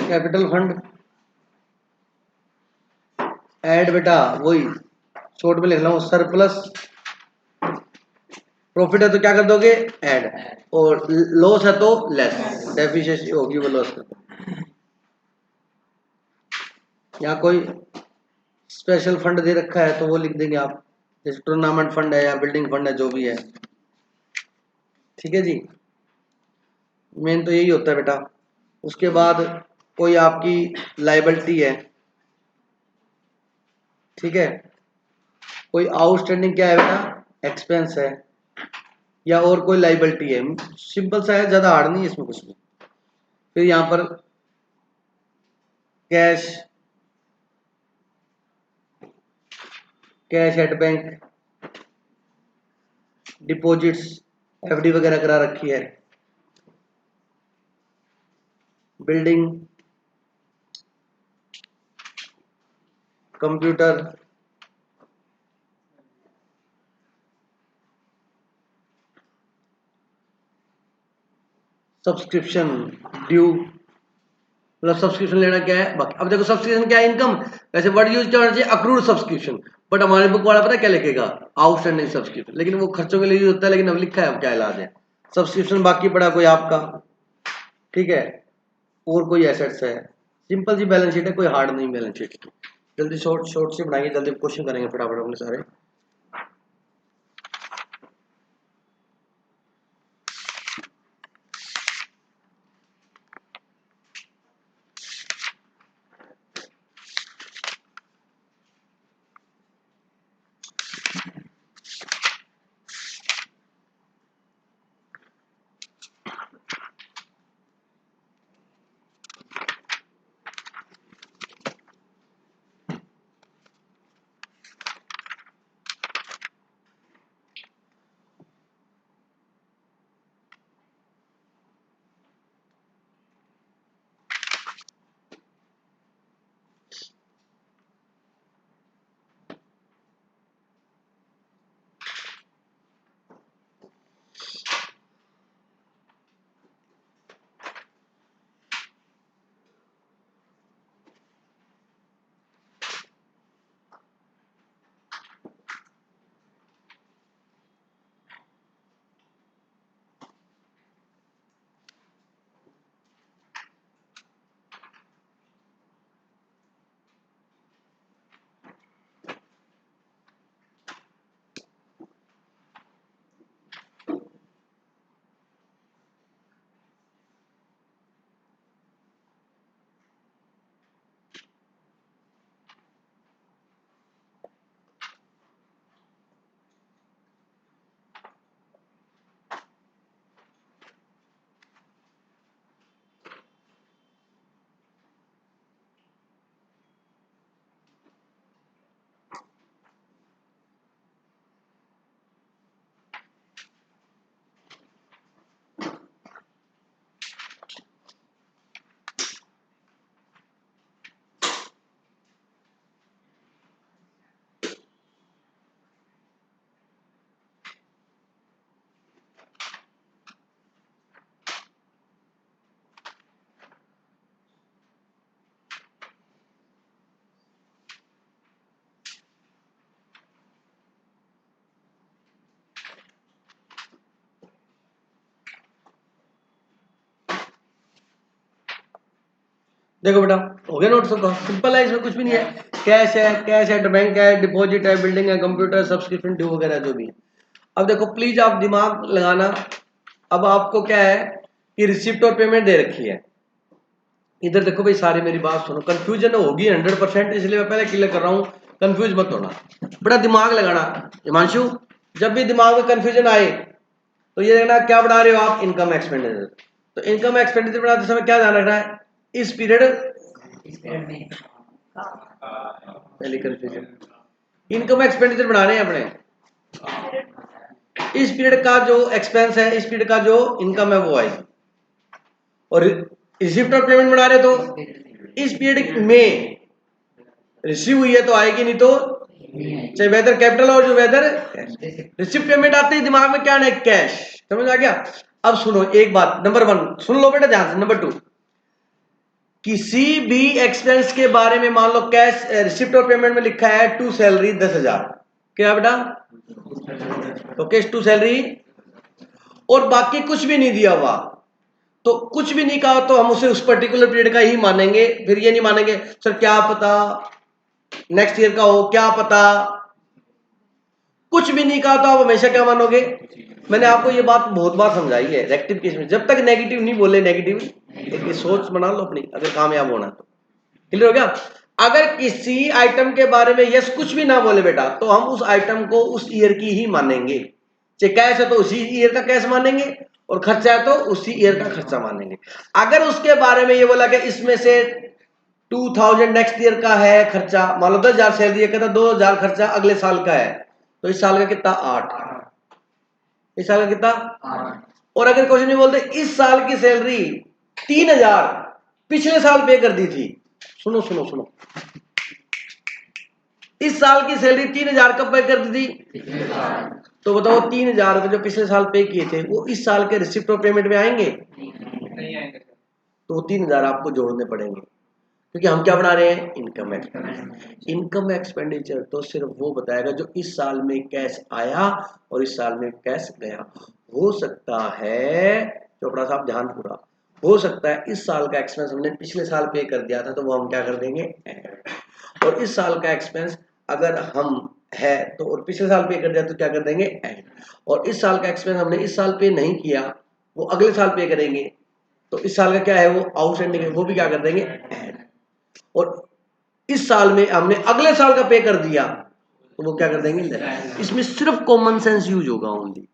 कैपिटल फंड ऐड, बेटा वही शॉर्ट में लिख रहा हूँ, सरप्लस प्रॉफिट है तो क्या कर दोगे, ऐड, और लॉस है तो लेस, डेफिशिएंसी होगी वो लॉस कर दो। यहाँ कोई स्पेशल फंड दे रखा है तो वो लिख देंगे आप, जैसे टूर्नामेंट फंड है या बिल्डिंग फंड है, जो भी है। ठीक है जी, मेन तो यही होता है बेटा। उसके बाद कोई आपकी लायबिलिटी है, ठीक है, कोई आउटस्टैंडिंग क्या है बेटा, एक्सपेंस है, या और कोई लायबिलिटी है, सिंपल सा है, ज्यादा हार्ड नहीं है इसमें कुछ भी। फिर यहाँ पर cash, cash at bank, deposits, FD वगैरह करा रखी है, बिल्डिंग, कंप्यूटर, सब्सक्रिप्शन ड्यू, मतलब सब्सक्रिप्शन लेना क्या है बाकी। अब देखो सब्सक्रिप्शन क्या है, इनकम। वैसे वर्ड यूज क्या होना चाहिए, अक्रूड सब्सक्रिप्शन, बट हमारे बुक वाला पता है क्या लिखेगा, आउटस्टैंडिंग सब्सक्रिप्शन, लेकिन वो खर्चों के लिए यूज होता है, लेकिन अब लिखा है, अब क्या इलाज है। सब्सक्रिप्शन बाकी पड़ा कोई आपका, ठीक है, और कोई एसेट्स है, सिंपल सी बैलेंस शीट है, कोई हार्ड नहीं बैलेंस शीट। जल्दी शॉर्ट से बनाएंगे, जल्दी क्वेश्चन करेंगे फटाफट अपने सारे। देखो बेटा, हो गया नोट सबका, सिंपल है, इसमें कुछ भी नहीं है। कैश है, बैंक है, डिपॉजिट है, बिल्डिंग है, कंप्यूटर, सब्सक्रिप्शन ड्यू वगैरह जो भी है। अब देखो प्लीज आप दिमाग लगाना। अब आपको क्या है कि रिसिप्ट और पेमेंट दे रखी है। इधर देखो भाई, सारी मेरी बात सुनो, कंफ्यूजन होगी 100%, इसलिए मैं पहले क्लियर कर रहा हूँ, कंफ्यूज मत होना, बड़ा दिमाग लगाना। हिमांशु, जब भी दिमाग में कंफ्यूजन आए तो ये देखना क्या बढ़ा रहे हो आप, इनकम एक्सपेंडिचर। तो इनकम एक्सपेंडिचर बढ़ाते समय क्या ध्यान रखना है, इस पीरियड में पहली कंफ्यूजन, इनकम एक्सपेंडिचर बढ़ाने हैं अपने, इस पीरियड का जो एक्सपेंस है, इस पीरियड का जो इनकम है वो आएगी। और रिसिप्ट और पेमेंट बना रहे तो इस पीरियड में रिसीव हुई है तो आएगी, नहीं तो चाहे वेदर कैपिटल और जो वेदर रिसिप्ट पेमेंट आते ही दिमाग में क्या है, कैश। समझ आ गया। अब सुनो एक बात, नंबर 1 सुन लो बेटा ध्यान से। नंबर 2, किसी भी एक्सपेंस के बारे में मान लो कैश रिसिप्ट और पेमेंट में लिखा है टू सैलरी 10,000, क्या बेटा, तो कैश टू सैलरी, और बाकी कुछ भी नहीं दिया हुआ, तो कुछ भी नहीं कहा तो हम उसे उस पर्टिकुलर पीरियड का ही मानेंगे। फिर ये नहीं मानेंगे सर क्या पता नेक्स्ट ईयर का हो, क्या पता, कुछ भी नहीं कहा तो आप हमेशा क्या मानोगे। मैंने आपको ये बात बहुत बार समझाई है रेक्टिव केस में, जब तक नेगेटिव नहीं बोले, नेगेटिव एक सोच बना लो अपनी, अगर कामयाब होना तो। क्लियर हो गया। अगर किसी आइटम के बारे में यस कुछ भी ना बोले बेटा, तो हम उस आइटम को उस ईयर की ही मानेंगे। चाहे कैश है तो उसी ईयर का कैश मानेंगे, और खर्चा है तो उसी ईयर का खर्चा मानेंगे। अगर उसके बारे में ये बोला कि इसमें से 2000 नेक्स्ट ईयर का है खर्चा, मान लो 10,000 सैलरी है, कहता 2,000 खर्चा अगले साल का है, तो इस साल का कितना 8, इस साल का कितना 8। और अगर क्वेश्चन नहीं बोलते इस साल की सैलरी 3,000 पिछले साल पे कर दी थी, सुनो सुनो सुनो, इस साल की सैलरी 3,000 कब पे कर दी थी, तो बताओ 3,000 रुपए जो पिछले साल पे किए थे वो इस साल के रिसिप्ट और पेमेंट में आएंगे, नहीं आएंगे। तो 3,000 आपको जोड़ने पड़ेंगे, क्योंकि हम क्या बना रहे हैं, इनकम एक्सपेंडिचर। इनकम एक्सपेंडिचर तो सिर्फ वो बताएगा जो इस साल में कैश आया और इस साल में कैश गया। हो सकता है चोपड़ा साहब ध्यान पूरा, हो सकता है इस साल का एक्सपेंस हमने पिछले साल पे कर दिया था, तो वो हम क्या कर देंगे ऐड। और इस साल का एक्सपेंस अगर हम है तो और पिछले साल पे कर दिया तो क्या कर देंगे ऐड। और इस साल का एक्सपेंस हमने इस साल पे नहीं किया, वो अगले साल पे करेंगे, तो इस साल का क्या है वो आउटस्टैंडिंग है, वो भी क्या कर देंगे ऐड। और इस साल में हमने अगले साल का पे कर दिया तो वो क्या कर देंगे लेस। इसमें सिर्फ कॉमन सेंस यूज होगा ओनली,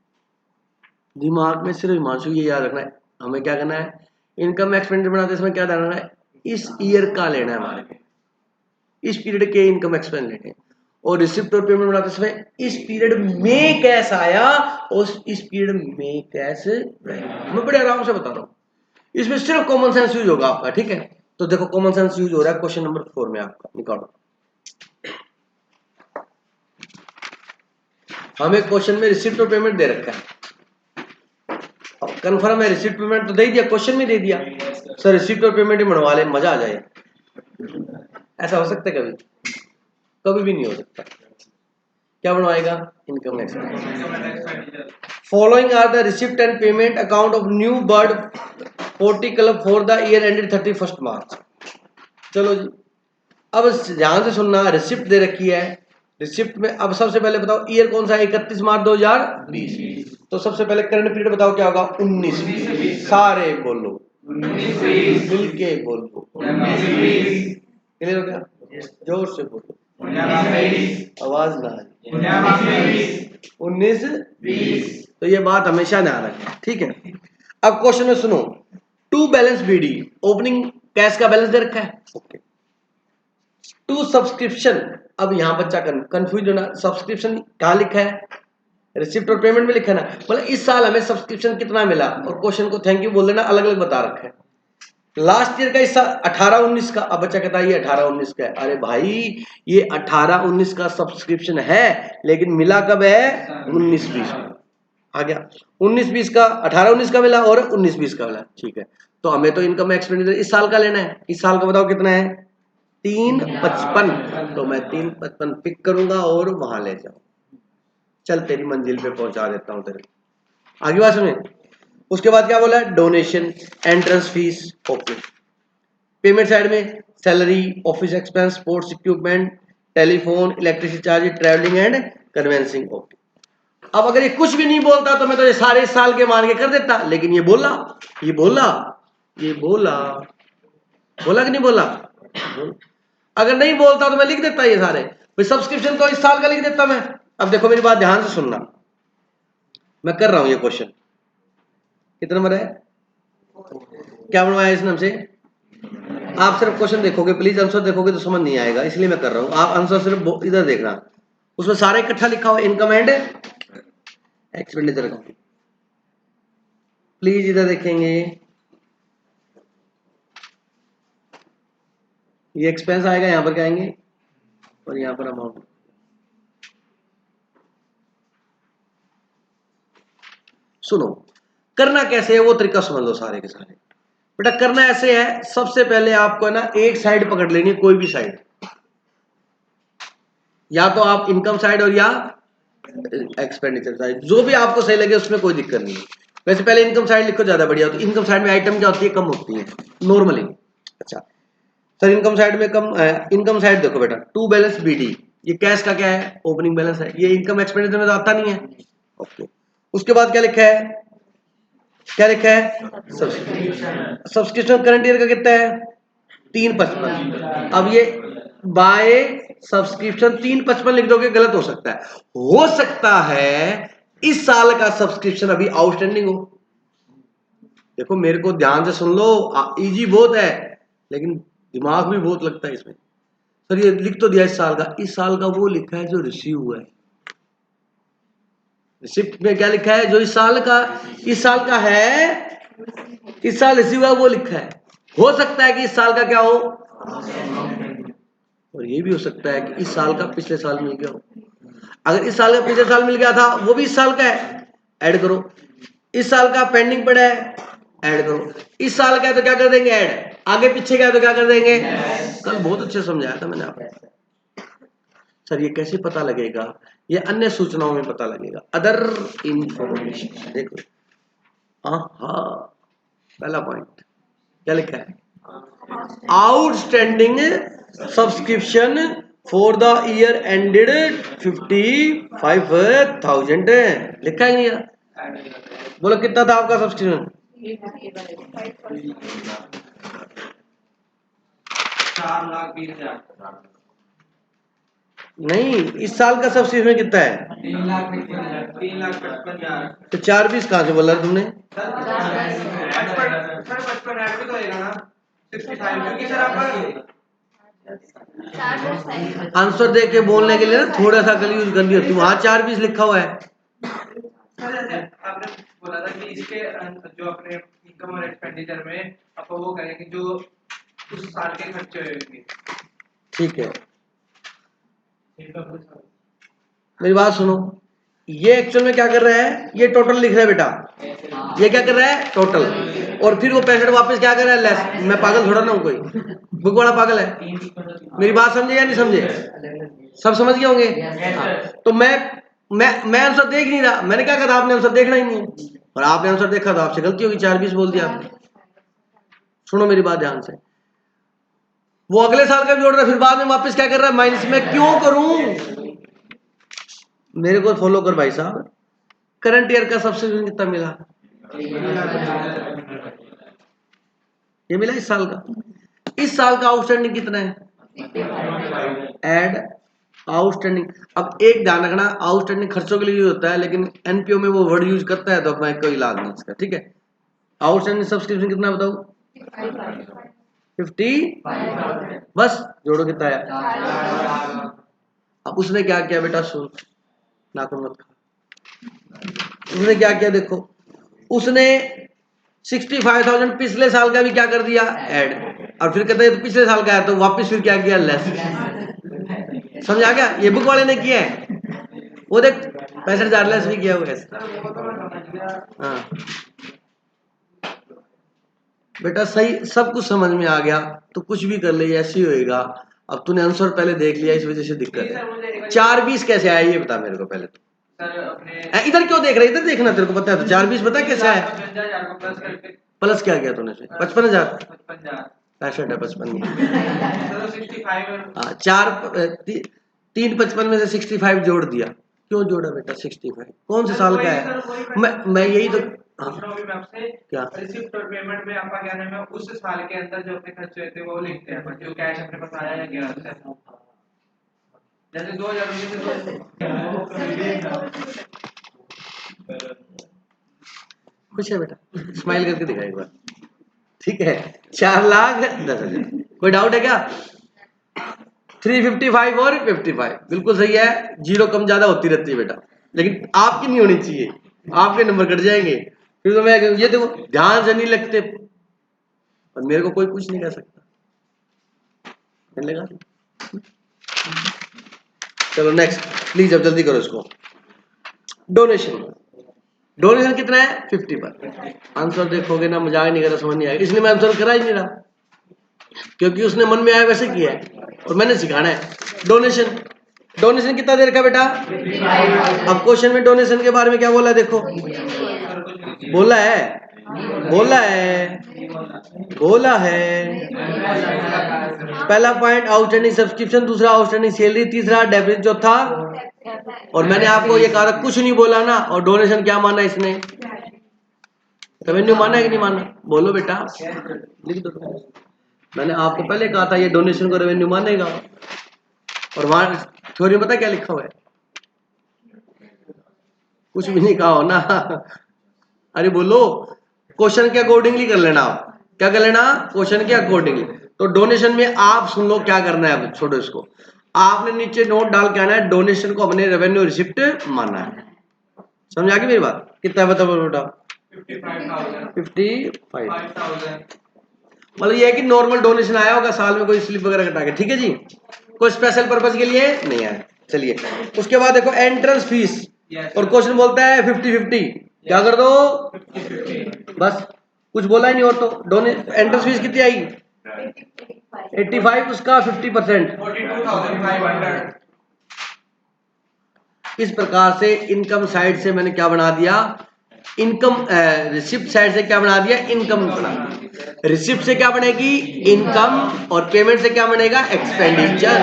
दिमाग में सिर्फ हिमांशु ये याद रखना है, हमें क्या करना है इनकम एक्सपेंडिचर बनाते समय क्या ध्यान रखना है, इस ईयर का लेना है हमारे, इस पीरियड के इनकम एक्सपेंस लेने हैं। और रिसिप्ट और पेमेंट बनाते समय इस पीरियड में कैश आया और इस पीरियड में कैश रहेगा। मैं बड़े आराम से बता रहा हूं, इसमें सिर्फ कॉमन सेंस यूज होगा आपका, ठीक है। तो देखो कॉमन सेंस यूज हो रहा है क्वेश्चन नंबर 4 में, आपका निकालो। हमें क्वेश्चन में रिसिप्ट और पेमेंट दे रखा है, अब कंफर्म है रिसिप्ट पेमेंट तो दे दिया, क्वेश्चन में दे दिया, सर रिसिप्ट और पेमेंट ही बनवा ले मजा आ जाए। ऐसा हो सकता है कभी? कभी भी नहीं हो सकता। क्या बनवाएगा income expense. Following are the receipt and payment account of new bird 40 club for the year ended 31 March. चलो जी, अब ध्यान से सुनना, रिसिप्ट दे रखी है, रिसिप्ट में अब सबसे पहले बताओ ईयर कौन सा है, 31 मार्च 2020। तो सबसे पहले करंट पीरियड बताओ क्या होगा, 19। सारे बोलो 19 मिलके बोलो, क्लियर हो गया, जोर से बोलो, आवाज ना आए, 19 तो ये बात हमेशा ध्यान रखें, ठीक है। अब क्वेश्चन में सुनो, to balance BD, opening cash का बैलेंस दे रखा है, ओके। टू सब्सक्रिप्शन, अब यहां बच्चा कंफ्यूज होना, सब्सक्रिप्शन कहां लिखा है, रिसिप्ट और पेमेंट में लिखा है ना, मतलब इस साल हमें सब्सक्रिप्शन कितना मिला, और क्वेश्चन को थैंक यू बोल देना, अलग अलग बता रखा है। लास्ट ईयर का इस साल 18-19 का, अब बच्चा कहता है ये 18-19 का है, अरे भाई ये 18-19 का सब्सक्रिप्शन है, लेकिन मिला कब है 19-20 में, आ गया 19-20 का, 18-19 का मिला और 19-20 का मिला, ठीक है। तो हमें तो इनकम एक्सपेंडिचर इस साल का लेना है, इस साल का बताओ कितना है 355, तो मैं 355 पिक करूंगा और वहां ले जाऊं, चल तेरी मंजिल पे पहुंचा देता हूं तेरे, आगे बात सुनिए। उसके बाद क्या बोला, donation, entrance fees, okay. Payment side में salary, office expense, sports equipment, telephone, electricity charge, travelling and conveyancing, okay. अब अगर ये कुछ भी नहीं बोलता तो मैं तो ये सारे साल के मान के कर देता, लेकिन ये बोला, ये बोला, ये बोला, बोला कि नहीं बोला, अगर नहीं बोलता तो मैं लिख देता ये सारे, सब्सक्रिप्शन तो इस साल का लिख देता मैं। अब देखो मेरी बात ध्यान से सुनना, मैं कर रहा हूं ये क्वेश्चन, कितना नंबर है, क्या बनवाया इसने हमसे, आप सिर्फ क्वेश्चन देखोगे प्लीज, आंसर देखोगे तो समझ नहीं आएगा, इसलिए मैं कर रहा हूं, आप आंसर सिर्फ इधर देखना, उसमें सारा इकट्ठा लिखा हो income and expenditure account, please इधर देखेंगे, ये एक्सपेंस आएगा, यहां पर क्या आएंगे और यहां पर अमाउंट। सुनो करना कैसे है वो तरीका समझ लो सारे के सारे, बेटा करना ऐसे है, सबसे पहले आपको है ना एक साइड पकड़ लेनी है, कोई भी साइड, या तो आप इनकम साइड और या एक्सपेंडिचर साइड, जो भी आपको सही लगे उसमें कोई दिक्कत नहीं है। वैसे पहले इनकम साइड लिखो ज्यादा बढ़िया होती है, इनकम साइड में आइटम क्या होती है, कम होती है नॉर्मली। अच्छा सर इनकम साइड में कम, इनकम साइड देखो बेटा, टू बैलेंस बीडी, ये कैश का क्या है ओपनिंग बैलेंस है, ये इनकम एक्सपेंडिचर में तो आता नहीं है, ओके। उसके बाद क्या लिखा है, क्या लिखा है सब्सक्रिप्शन, करंट ईयर का कितना है 355, अब ये बाय सब्सक्रिप्शन 355 लिख दोगे गलत हो सकता है इस साल का सब्सक्रिप्शन अभी आउटस्टैंडिंग हो। देखो मेरे को ध्यान से सुन लो, इजी बहुत है लेकिन दिमाग भी बहुत लगता है इसमें। सर ये लिख तो दिया इस साल का वो लिखा है जो रिसीव हुआ है, रिसिप्ट में क्या लिखा है जो इस साल का है, इस साल रिसीव हुआ वो लिखा है। हो सकता है कि इस साल का क्या हो, और ये भी हो सकता है कि इस साल का पिछले साल मिल गया हो। अगर इस साल का पिछले साल मिल गया था वो भी इस साल का है, ऐड करो। इस साल का पेंडिंग पड़ा है, ऐड करो। इस साल का है तो क्या कर देंगे ऐड, आगे पीछे का है तो क्या कर देंगे। कल बहुत अच्छे समझाया था मैंने आपको। सर ये कैसे पता लगेगा, ये अन्य सूचनाओं में पता लगेगा, अदर इंफॉर्मेशन। देखो हाँ पहला पॉइंट क्या लिखा है? Outstanding subscription for the year ended 55,000 लिखा है नहीं यार? बोलो कितना था आपका सब्सक्रिप्शन? 4,20,000। नहीं, इस साल का सब्सक्रिप्शन कितना है? 3,55,000। तो 4-20 कहाँ से बोला तुमने? सर 55 ऐड भी तो होएगा ना 65 क्योंकि सर आपका आंसर दे के बोलने के लिए ना थोड़ा सा कल यूज कर लिया तुम। वहां 4-20 लिखा हुआ है। सर जैसे आपने बोला था कि इसके जो अपने इनकम और एक्सपेंडिचर में अपन वो करेंगे जो उस साल के खर्चे होंगे। ठीक है, मेरी बात सुनो, ये एक्चुअल में क्या कर रहा है? ये टोटल लिख रहा है बेटा। ये क्या कर रहा है? टोटल। और फिर वो 65 वापस क्या कर रहा है? लेस। मैं पागल थोड़ा ना हूं, कोई बुक वाला पागल है। मेरी बात समझे या नहीं समझे? सब समझ गए होंगे। हाँ। तो मैं आंसर देख नहीं रहा। मैंने क्या कहा? आपने आंसर देखना ही नहीं है, और आपने आंसर देखा तो आपसे गलती होगी, 4-20 बोल दिया आपने। सुनो मेरी बात ध्यान से, वो अगले साल का भी जोड़ रहा है, फिर बाद में वापस क्या कर रहा है? माइनस में। क्यों करूं? मेरे को फॉलो कर भाई साहब। करंट ईयर का सब्सक्रिप्शन कितना मिला? ये मिला इस साल का। इस साल का आउटस्टैंडिंग कितना है? Add outstanding. अब एक ध्यान रखना, आउटस्टैंडिंग खर्चों के लिए यूज होता है, लेकिन एनपीओ में वो वर्ड यूज करता है तो अपना कोई इलाज नहीं इसका, ठीक है। आउटस्टैंडिंग सब्सक्रिप्शन कितना बताओ? 50। बस जोड़ो कितना है? अब उसने क्या किया बेटा? सुन, नाखून मत खा। उसने क्या किया देखो, उसने 65,000 पिछले साल का भी क्या कर दिया? ऐड। और फिर कहते हैं तो पिछले साल का है तो वापस फिर क्या किया? लेस। समझ आ गया? ये बुक वाले ने किया है। वो देख 65,000 लेस भी किया हुआ है। हाँ बेटा, सही सब कुछ समझ में आ गया तो कुछ भी कर ले ऐसे ही होएगा। अब तूने आंसर पहले देख लिया, इस वजह से दिक्कत है। 4-20 कैसे आया ये बता मेरे को पहले तो। सर अपने इधर क्यों देख रहे? इधर देखना, तेरे को पता है तो। 4-20 बता कैसे आया? 55,000 को प्लस करके प्लस क्या किया तूने? 55,000 55,000 65 है, 55 सर 65 हाँ, 3 55 में से 65 जोड़ दिया। क्यों जोड़ा बेटा 65? कौन से साल का है? मैं यही तो क्या रिसिप्ट और पेमेंट में आपका क्या नाम है उस साल के अंदर जो अपने खर्चे हुए थे वो लिखते हैं जो कैश अपने पास आया है क्या जैसे 2,000 खुश है बेटा? स्माइल करके दिखा एक बार, ठीक है। 4,10,000। कोई डाउट है क्या? 355 और 55 बिल्कुल सही है। जीरो कम ज्यादा होती रहती है बेटा, लेकिन आपकी नहीं होनी चाहिए, आपके नंबर कट जाएंगे। फिर तो मैं ये देखो ध्यान से नहीं लगते और मेरे को कोई कुछ नहीं कह सकता। लगा? चलो नेक्स्ट प्लीज, अब जल्दी करो इसको। डोनेशन। डोनेशन कितना है? 50 पर। आंसर देखोगे ना, मजाक नहीं करा, समझ नहीं आएगा, इसलिए मैं आंसर करा ही नहीं रहा, क्योंकि उसने मन में आया वैसे किया है और मैंने सिखाना है। डोनेशन, डोनेशन कितना दे रखा बेटा? अब क्वेश्चन में डोनेशन के बारे में क्या बोला है देखो। बोला है, बोला है, बोला है। पहला पॉइंट आउटस्टैंडिंग सब्सक्रिप्शन, दूसरा आउटस्टैंडिंग सैलरी, तीसरा डेबिट, चौथा। और मैंने आपको ये कहा था कुछ नहीं बोला ना। और डोनेशन क्या माना इसने? रेवेन्यू माना है कि नहीं माना? बोलो बेटा, लिख दो। मैंने आपको पहले कहा था ये डोनेशन को रेवेन्यू मानेगा। और वहां थ्योरी में पता क्या लिखा हुआ है? कुछ भी नहीं कहा हो ना। अरे बोलो, क्वेश्चन के अकॉर्डिंगली कर लेना आप। क्या कर लेना? क्वेश्चन के अकॉर्डिंगली। तो डोनेशन में आप सुन लो क्या करना है, अब छोड़ो इसको। आपने नीचे नोट डाल के आना है डोनेशन को अपने रेवेन्यू रिसिप्ट मानना है। समझ आ गई मेरी बात? कितना बताओ बेटा? 55,000। मतलब ये है कि नॉर्मल डोनेशन आया होगा साल में, कोई स्लिप वगैरह कटा के, ठीक है जी, कोई स्पेशल पर्पज के लिए नहीं आया। चलिए उसके बाद देखो एंट्रेंस फीस। और क्वेश्चन बोलता है 50-50, क्या कर दो? 50-50 बस, कुछ बोला ही नहीं। और तो एंट्रेंस फीस कितनी आई? 85, उसका 50%, 42,500। इस प्रकार से इनकम साइड से मैंने क्या बना दिया? इनकम रिसिप्ट साइड से क्या बना दिया, इनकम बना दिया। रिसिप्ट से क्या बनेगी, इनकम, और पेमेंट से क्या बनेगा, एक्सपेंडिचर।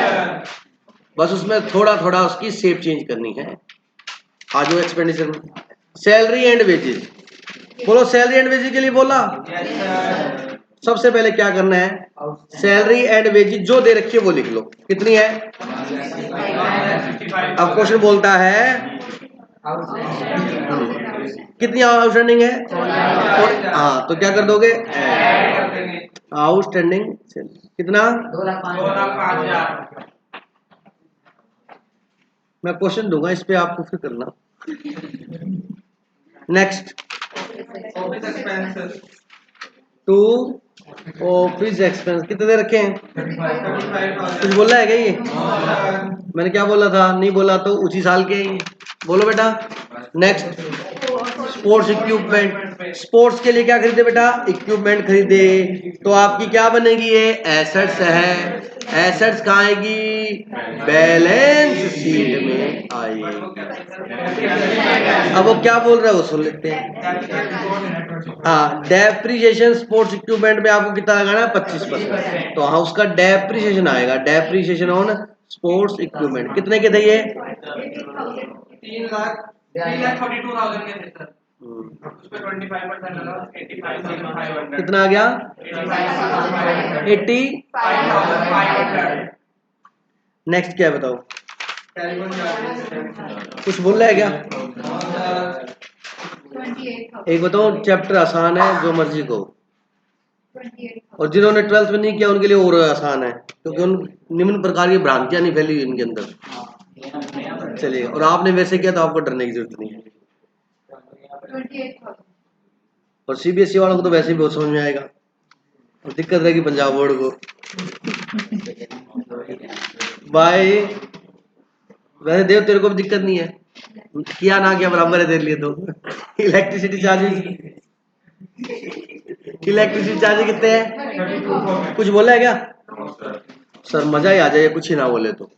बस उसमें थोड़ा थोड़ा उसकी शेप चेंज करनी है। आज वो एक्सपेंडिचर में सैलरी एंड वेजेस, बोलो सैलरी एंड वेजेस के लिए बोला। सबसे पहले क्या करना है, सैलरी एंड वेजेस जो दे रखी है वो लिख लो, कितनी है। अब क्वेश्चन बोलता है कितनी आउटस्टैंडिंग है, और हाँ तो क्या कर दोगे, आउटस्टैंडिंग कितना, 2,05,000। मैं क्वेश्चन दूंगा इस पे आपको फिर करना। Next, office expenses to office expense कितने दे रखे हैं, 35,000। कुछ बोला है क्या ये, मैंने क्या बोला था, नहीं बोला तो उसी साल के ही बोलो बेटा। नेक्स्ट, स्पोर्ट्स इक्विपमेंट, स्पोर्ट्स के लिए क्या खरीदे बेटा, इक्विपमेंट खरीदे, तो आपकी क्या बनेगी, ये एसेट्स है। एसेट्स कहाँ आएगी, बैलेंस शीट में आएगी। अब वो क्या बोल रहा है वो सुन लेते हैं। हाँ, डेप्रिसिएशन स्पोर्ट्स इक्विपमेंट में आपको कितना लगाना है, 25%। तो हाँ उसका डेप्रिसिएशन आएगा, डेप्रिसिएशन ऑन स्पोर्ट्स इक्विपमेंट कितने के थे ये, 3,42,000 के थे सर। उस पे 25% लगा, 85,500। कितना आ गया, 80। 85,500। नेक्स्ट क्या है बताओ, टेलीफोन चार्जेस कुछ बोल रहा है क्या, 28,000। एक बताओ चैप्टर आसान है जो मर्जी को, और जिन्होंने 12th में नहीं किया उनके लिए और आसान है, क्योंकि उन निम्न प्रकार की भ्रांतियां नहीं फैली हुई इनके अंदर। चलिए, और आपने वैसे किया तो आपको डरने की जरूरत नहीं है। 28,000। और सीबीएसई वालों को तो वैसे भी बहुत समझ में आएगा, और दिक्कत रहेगी पंजाब बोर्ड को। भाई वैसे देव तेरे को भी दिक्कत नहीं है, किया ना किया बराबर है तेरे लिए तो। इलेक्ट्रिसिटी चार्जेस, इलेक्ट्रिसिटी चार्जेस कितने हैं, कुछ बोला है क्या, सर मजा ही आ जाए कुछ ही ना बोले तो।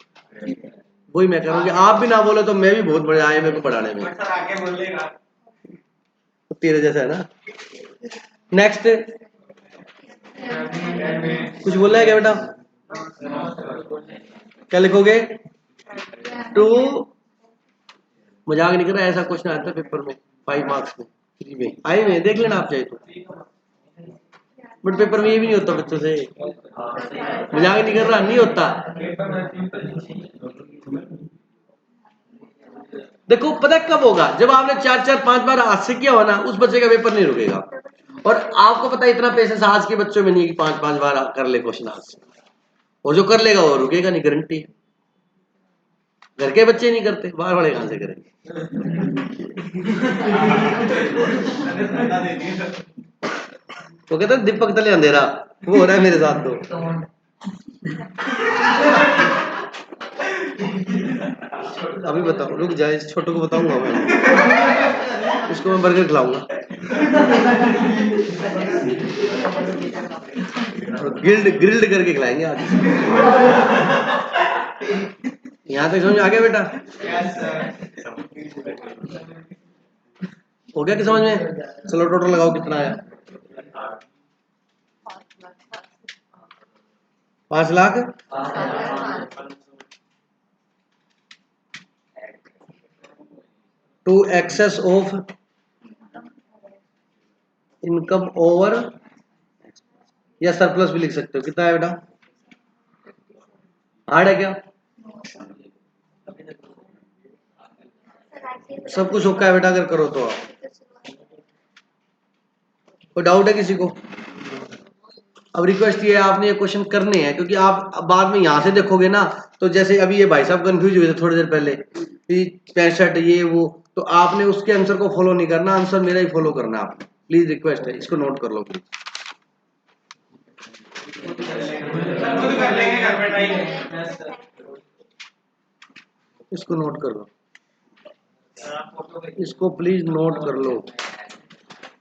वही मैं कह रहा हूँ कि आप भी ना बोले तो मैं भी बहुत बढ़िया आए मेरे को पढ़ाने में, सर आगे बोलेगा। तो तेरे जैसा है ना। नेक्स्ट, कुछ बोला है क्या बेटा, क्या लिखोगे, टू, मजाक नहीं कर रहा, ऐसा क्वेश्चन आता है पेपर में 5 मार्क्स में, फ्री में आए हुए देख लेना आप चाहे तो, बट पेपर में ये भी नहीं होता बच्चों से, मजाक नहीं कर रहा, नहीं होता। देखो पता कब होगा, जब आपने 4-4-5 बार हाथ से किया हो ना, उस बच्चे का पेपर नहीं रुकेगा। और आपको पता है इतना पेशेंस आज के बच्चों में नहीं है कि 5-5 बार कर ले क्वेश्चन हाथ से, और जो कर लेगा वो रुकेगा नहीं, गारंटी है। घर के बच्चे नहीं करते, बाहर वाले कहां से करेंगे। वो कहते हैं दीपक तले अंधेरा, वो हो रहा है मेरे साथ तो। अभी बताओ, रुक जाए, इस छोटू को बताऊंगा मैं, उसको मैं बर्गर खिलाऊंगा, ग्रिल्ड करके खिलाएंगे आज। यहाँ तक समझ में आ गया बेटा, हो गया कि समझ में। चलो टोटल लगाओ कितना आया, 5 lakh. To excess of income over, या सरप्लस भी लिख सकते हो, कितना है बेटा, हार्ड है क्या, सब कुछ ओका है बेटा, अगर करो तो। आप कोई डाउट है किसी को, अब रिक्वेस्ट ये है आपने ये क्वेश्चन करने हैं, क्योंकि आप बाद में यहाँ से देखोगे ना, तो जैसे अभी ये भाई साहब कंफ्यूज हुए थे थोड़ी देर पहले, 65 ये वो, तो आपने उसके आंसर को फॉलो नहीं करना, आंसर मेरा ही फॉलो करना है आपने, प्लीज रिक्वेस्ट है, इसको नोट कर लो प्लीज। इसको नोट कर लो, इसको प्लीज नोट कर लो,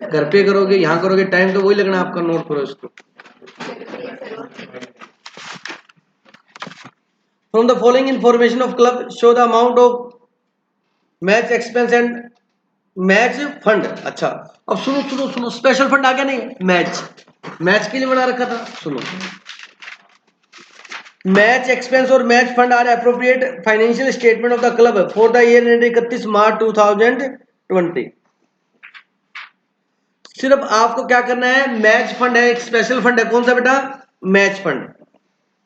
घर पे करोगे यहाँ करोगे टाइम तो वही लगना, आपका नोट करो इसको। From the following information of club, show the amount of match expense and match fund. अच्छा, अब सुनो सुनो सुनो, स्पेशल फंड आ गया नहीं, मैच के लिए बना रखा था। सुनो, मैच एक्सपेंस और match fund are appropriate financial statement of the club for the year ending 31 March 2020। सिर्फ आपको क्या करना है, मैच फंड है, एक स्पेशल फंड है, कौन सा बेटा, मैच फंड,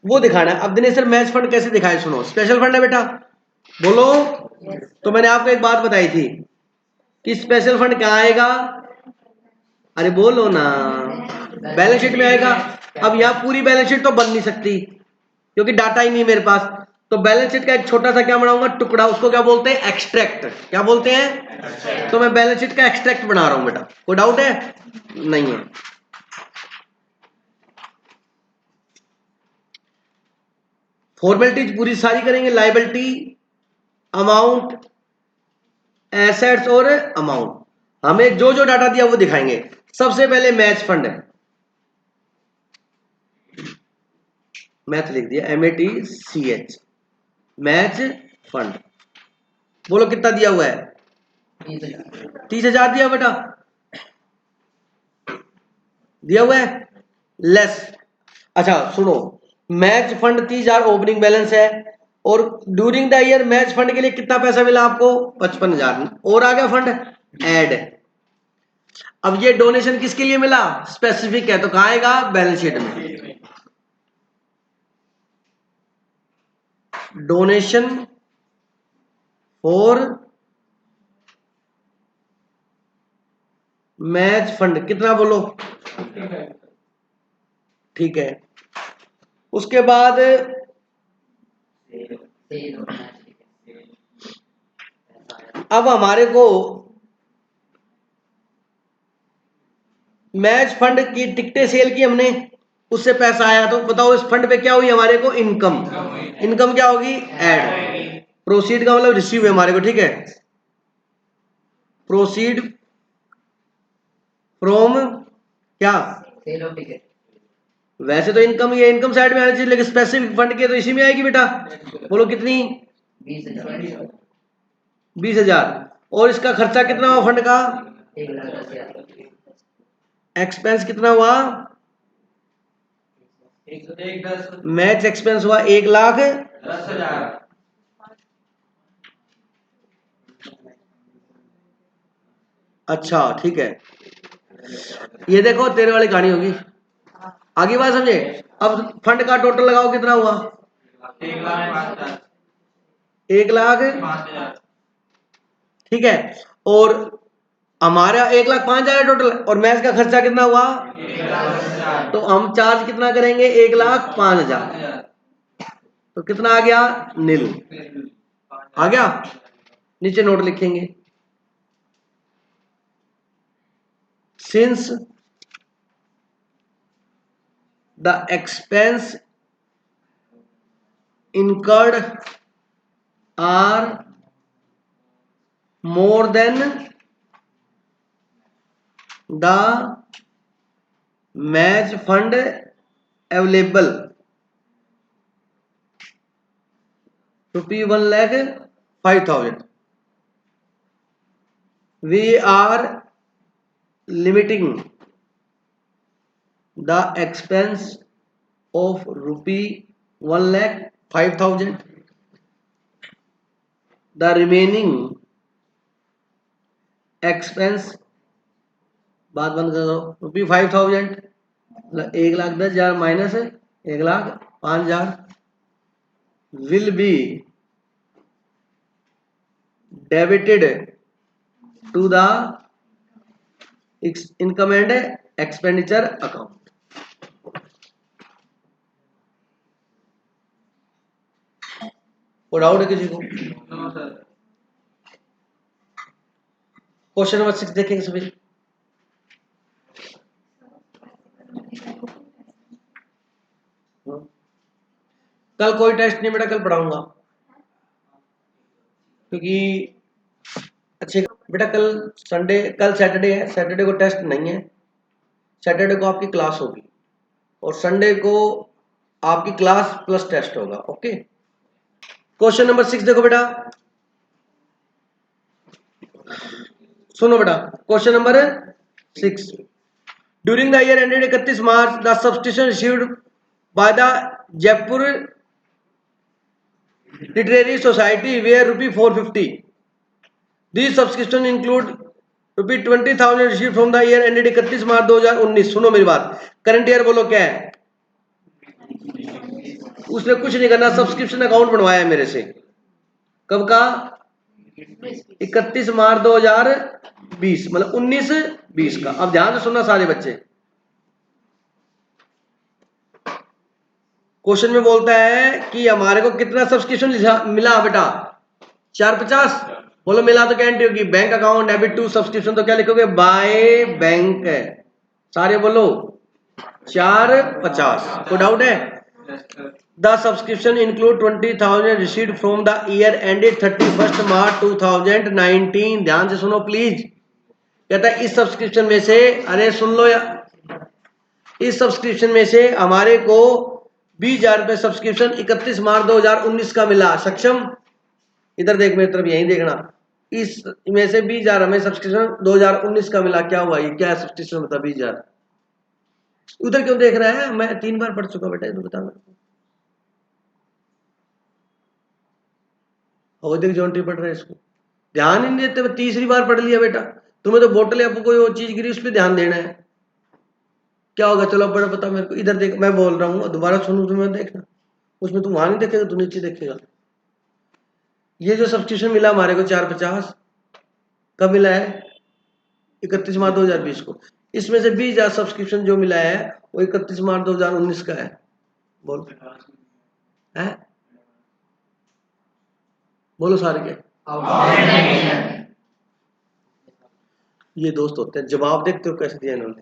वो दिखाना है। अब दिनेश सर मैच फंड कैसे दिखाए, सुनो, स्पेशल फंड है बेटा, बोलो। तो मैंने आपको एक बात बताई थी कि स्पेशल फंड कहाँ आएगा, अरे बोलो ना, बैलेंस शीट में आएगा। अब यहाँ पूरी बैलेंस शीट तो बन नहीं सकती क्योंकि डाटा ही नहीं है मेरे पास, तो बैलेंस शीट का एक छोटा सा क्या बनाऊंगा, टुकड़ा, उसको क्या बोलते हैं, एक्सट्रैक्ट। क्या बोलते हैं, तो मैं बैलेंस शीट का एक्सट्रैक्ट बना रहा हूं बेटा, कोई डाउट है, नहीं है। फॉर्मेलिटीज पूरी सारी करेंगे, लायबिलिटी, अमाउंट, एसेट्स और अमाउंट, हमें जो जो डाटा दिया वो दिखाएंगे। सबसे पहले मैच फंड है, मैथ लिख दिया, MATCH, मैच फंड। बोलो कितना दिया हुआ है, 30,000 दिया बेटा, दिया हुआ है, लेस। अच्छा सुनो, मैच फंड 30,000 ओपनिंग बैलेंस है, और during the year match fund के लिए कितना पैसा मिला आपको, 55,000, और आ गया फंड ऐड। अब ये डोनेशन किसके लिए मिला, स्पेसिफिक है, तो कहां आएगा, बैलेंस शीट में। डोनेशन फॉर मैच फंड कितना, बोलो, ठीक है। उसके बाद अब हमारे को मैच फंड की टिकटें सेल की हमने, उससे पैसा आया, तो बताओ इस फंड पे क्या हुई हमारे को, इनकम। इनकम क्या होगी, ऐड। प्रोसीड का मतलब रिसीव है हमारे को, ठीक है, प्रोसीड फ्रॉम क्या, वैसे तो इनकम, ये इनकम साइड में आनी चाहिए, लेकिन स्पेसिफिक फंड के तो इसी में आएगी बेटा। बोलो कितनी, 20,000। और इसका खर्चा कितना हुआ फंड का, एक्सपेंस कितना हुआ, मैच एक्सपेंस हुआ 1,10,000। अच्छा ठीक है, ये देखो तेरे वाली कहानी होगी, आगे बात समझे। अब फंड का टोटल लगाओ कितना हुआ, 1,05,000, ठीक है। और हमारा 1,05,000 टोटल, और मैच का खर्चा कितना हुआ, तो हम चार्ज कितना करेंगे, 1,05,000, तो कितना आ गया, नील। आ गया, नीचे नोट लिखेंगे, since the expense incurred are more than the match fund available, ₹1,05,000, we are limiting the expense of ₹1,05,000, the remaining expense, बात बंद कर दो, ₹5,000, 1,10,000 minus 1,05,000 will be debited to the income and expenditure account. कोई doubt है किसी को, question number 6 देखेंगे सभी। कल कोई टेस्ट नहीं बेटा, कल पढ़ाऊंगा, क्योंकि अच्छे बेटा, कल संडे, कल सैटरडे है, सैटरडे को टेस्ट नहीं है, सैटरडे को आपकी क्लास होगी, और संडे को आपकी क्लास प्लस टेस्ट होगा, ओके। क्वेश्चन नंबर 6 देखो बेटा, सुनो बेटा, question number 6। During the year ended 31 March the subscription received by the Jaipur literary society were ₹450। These subscription include ₹20,000 received from the year ended 31 March 2019। सुनो मेरी बात, करंट ईयर बोलो क्या है? उसने कुछ नहीं करना, सब्सक्रिप्शन अकाउंट बनवाया है मेरे से। कब का? 31 मार्च 2020, मतलब 19-20 का। अब ध्यान से सुनना सारे बच्चे। क्वेश्चन में बोलता है कि हमारे को कितना सब्सक्रिप्शन मिला बेटा? 450। बोलो मिला तो क्या एंट्री होगी? Bank account debit to subscription, तो क्या लिखोगे? By bank. सारे बोलो 450। कोई डाउट है? The subscription include 20,000 received from the year ended 31 March 2019। ध्यान से सुनो प्लीज। कहता है इस सब्सक्रिप्शन में से, अरे सुन लो या, इस सब्सक्रिप्शन में से हमारे को 20,000 रुपए सब्सक्रिप्शन 31 मार्च 2019 का मिला। सक्षम, इधर देख मेरी तरफ, यही देखना। इस में से 20,000 हमें सब्सक्रिप्शन 2019 का मिला। क्या हुआ? ये क्या सब्सक्रिप्शन होता? 20,000। उधर क्यों देख रहा है? मैं 3 बार पढ़ चुका बेटा, इधर बता मेरे को। अवैधिक जॉन्ट्री पढ़ रहे इसको ध्यान ही नहीं देते। मैं 3री बार पढ़ लिया बेटा। तुम्हें तो बोतल या कोई और चीज गिरी उस पर ध्यान देना है। क्या होगा? चलो बड़ा पता मेरे को। इधर देख, मैं बोल रहा हूँ, दोबारा सुनू तुम्हें देखना। उसमें तू वहां नहीं देखेगा, तू नीचे देखेगा। ये जो सब्सक्रिप्शन मिला हमारे को 450, कब मिला है? 31 मार्च 2020 को। इसमें से 20,000 सब्सक्रिप्शन जो मिला है वो 31 मार्च 2019 का है। बोलो है? बोलो सारे के। ये दोस्त होते हैं, जवाब देखते हो कैसे दिया इन्होंने।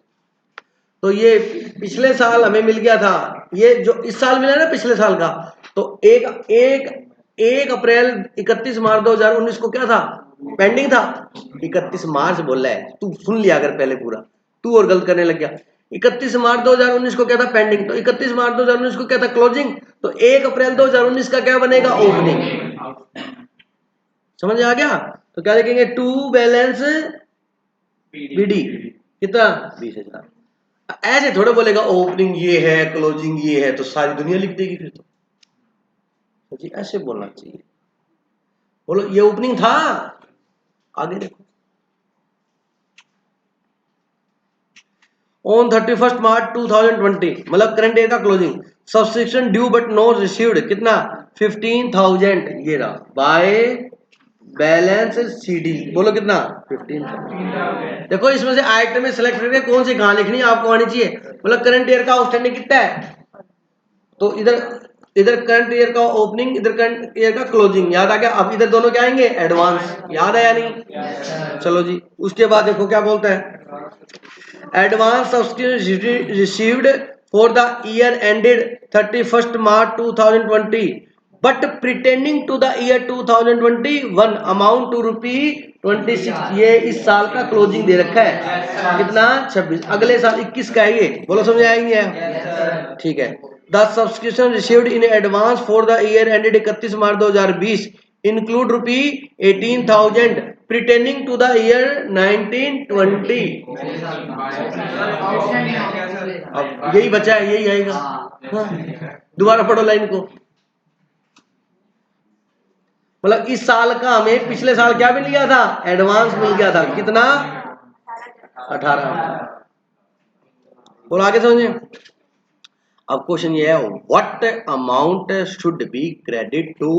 तो ये पिछले साल हमें मिल गया था, ये जो इस साल मिला ना पिछले साल का, तो 1 अप्रैल 31 मार्च 2019 को क्या था? पेंडिंग था। 31 मार्च बोल रहा है, तू सुन लिया अगर पहले पूरा, तू और गलत करने लग गया। 31 मार्च 2019 को क्या था? पेंडिंग। तो 31 मार्च 2019 को क्या था? क्लोजिंग। तो 1 अप्रैल 2019 का क्या बनेगा? ओपनिंग। समझ आ गया? तो क्या लिखेंगे? टू बैलेंस बीडी कितना? 20,000। ऐसे थोड़े बोलेगा ओपनिंग ये है, क्लोजिंग ये है, तो सारी दुनिया लिख देगी फिर तो जी ऐसे बोलना चाहिए। बोलो ये ओपनिंग था। आगे देखो, ऑन 31 मार्च 2020, मतलब करंट ईयर का closing, subscription due but no received कितना? 15,000। ये रहा बाय बैलेंस सीडी। बोलो कितना? 15,000। देखो इसमें से आइटम में सेलेक्ट करके कौन सी कहां लिखनी है आपको आनी चाहिए। मतलब करंट ईयर का आउटस्टैंडिंग कितना है, तो इधर इधर करंट ईयर का ओपनिंग, इधर करंट ईयर का क्लोजिंग। याद आ गया? अब इधर दोनों क्या आएंगे? एडवांस। याद है या नहीं? चलो जी, उसके बाद देखो क्या बोलता है। Advance subscription received for the year ended 31 March 2020 but pertaining to the year 2021 amount to ₹26। ये इस साल का क्लोजिंग दे रखा है कितना? 26। अगले साल 21 का है ये। बोलो समझ आएंगे? ठीक है। The subscription received in advance for the year ended 31 March 2020 include ₹18,000 pertaining to the year 1920। अब यही बचा है, यही आएगा। हाँ। दोबारा पढ़ो लाइन को। मतलब इस साल का हमें पिछले साल क्या मिल गया था? एडवांस मिल गया था कितना? 18। बोलो आगे समझिए। अब क्वेश्चन ये है, what amount should be credit to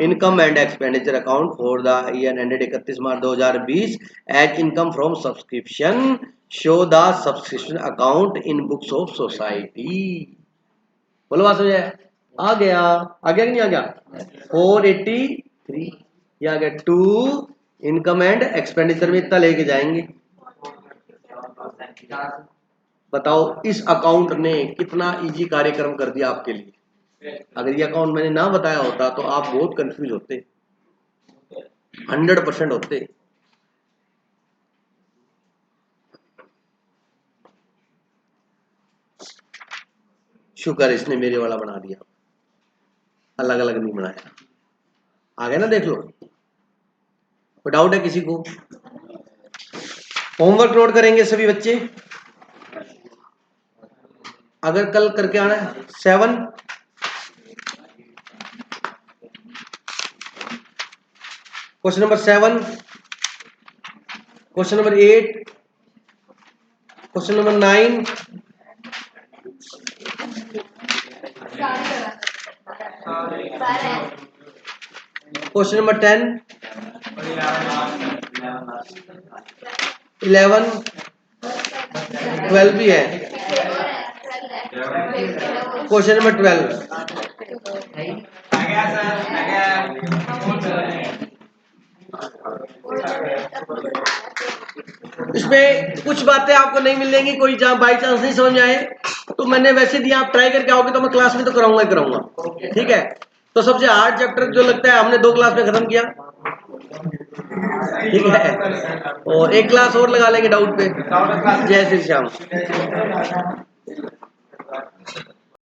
income and expenditure account for the year ended 31 March 2020 as income from subscription, show the subscription account in books of society. बोलो बात समझे? आ गया कि नहीं आ गया? 483 ये आ गया। टू इनकम एंड एक्सपेंडिचर में इतना लेके जाएंगे। बताओ इस अकाउंट ने कितना इजी कार्यक्रम कर दिया आपके लिए। अगर ये अकाउंट मैंने ना बताया होता तो आप बहुत कंफ्यूज होते, 100% होते। शुक्र इसने मेरे वाला बना दिया, अलग अलग नहीं बनाया। आ गया ना? देख लो। कोई डाउट है किसी को? होमवर्क नोट करेंगे सभी बच्चे, अगर कल करके आना है। 7 question number 7, question number 8, question number 9, question number 10, 11, 12 भी है, क्वेश्चन नंबर 12। इसमें कुछ बातें आपको नहीं मिलेंगी, कोई जहाँ बाई चांस नहीं समझ में आए तो मैंने वैसे दिया, आप ट्राई करके आओगे तो मैं क्लास में तो कराऊंगा ही कराऊंगा, ठीक है। तो सबसे हार्ड चैप्टर जो लगता है हमने 2 क्लास में खत्म किया, ठीक है, और 1 क्लास और लगा लेंगे डाउट पे। जय श्री श्याम।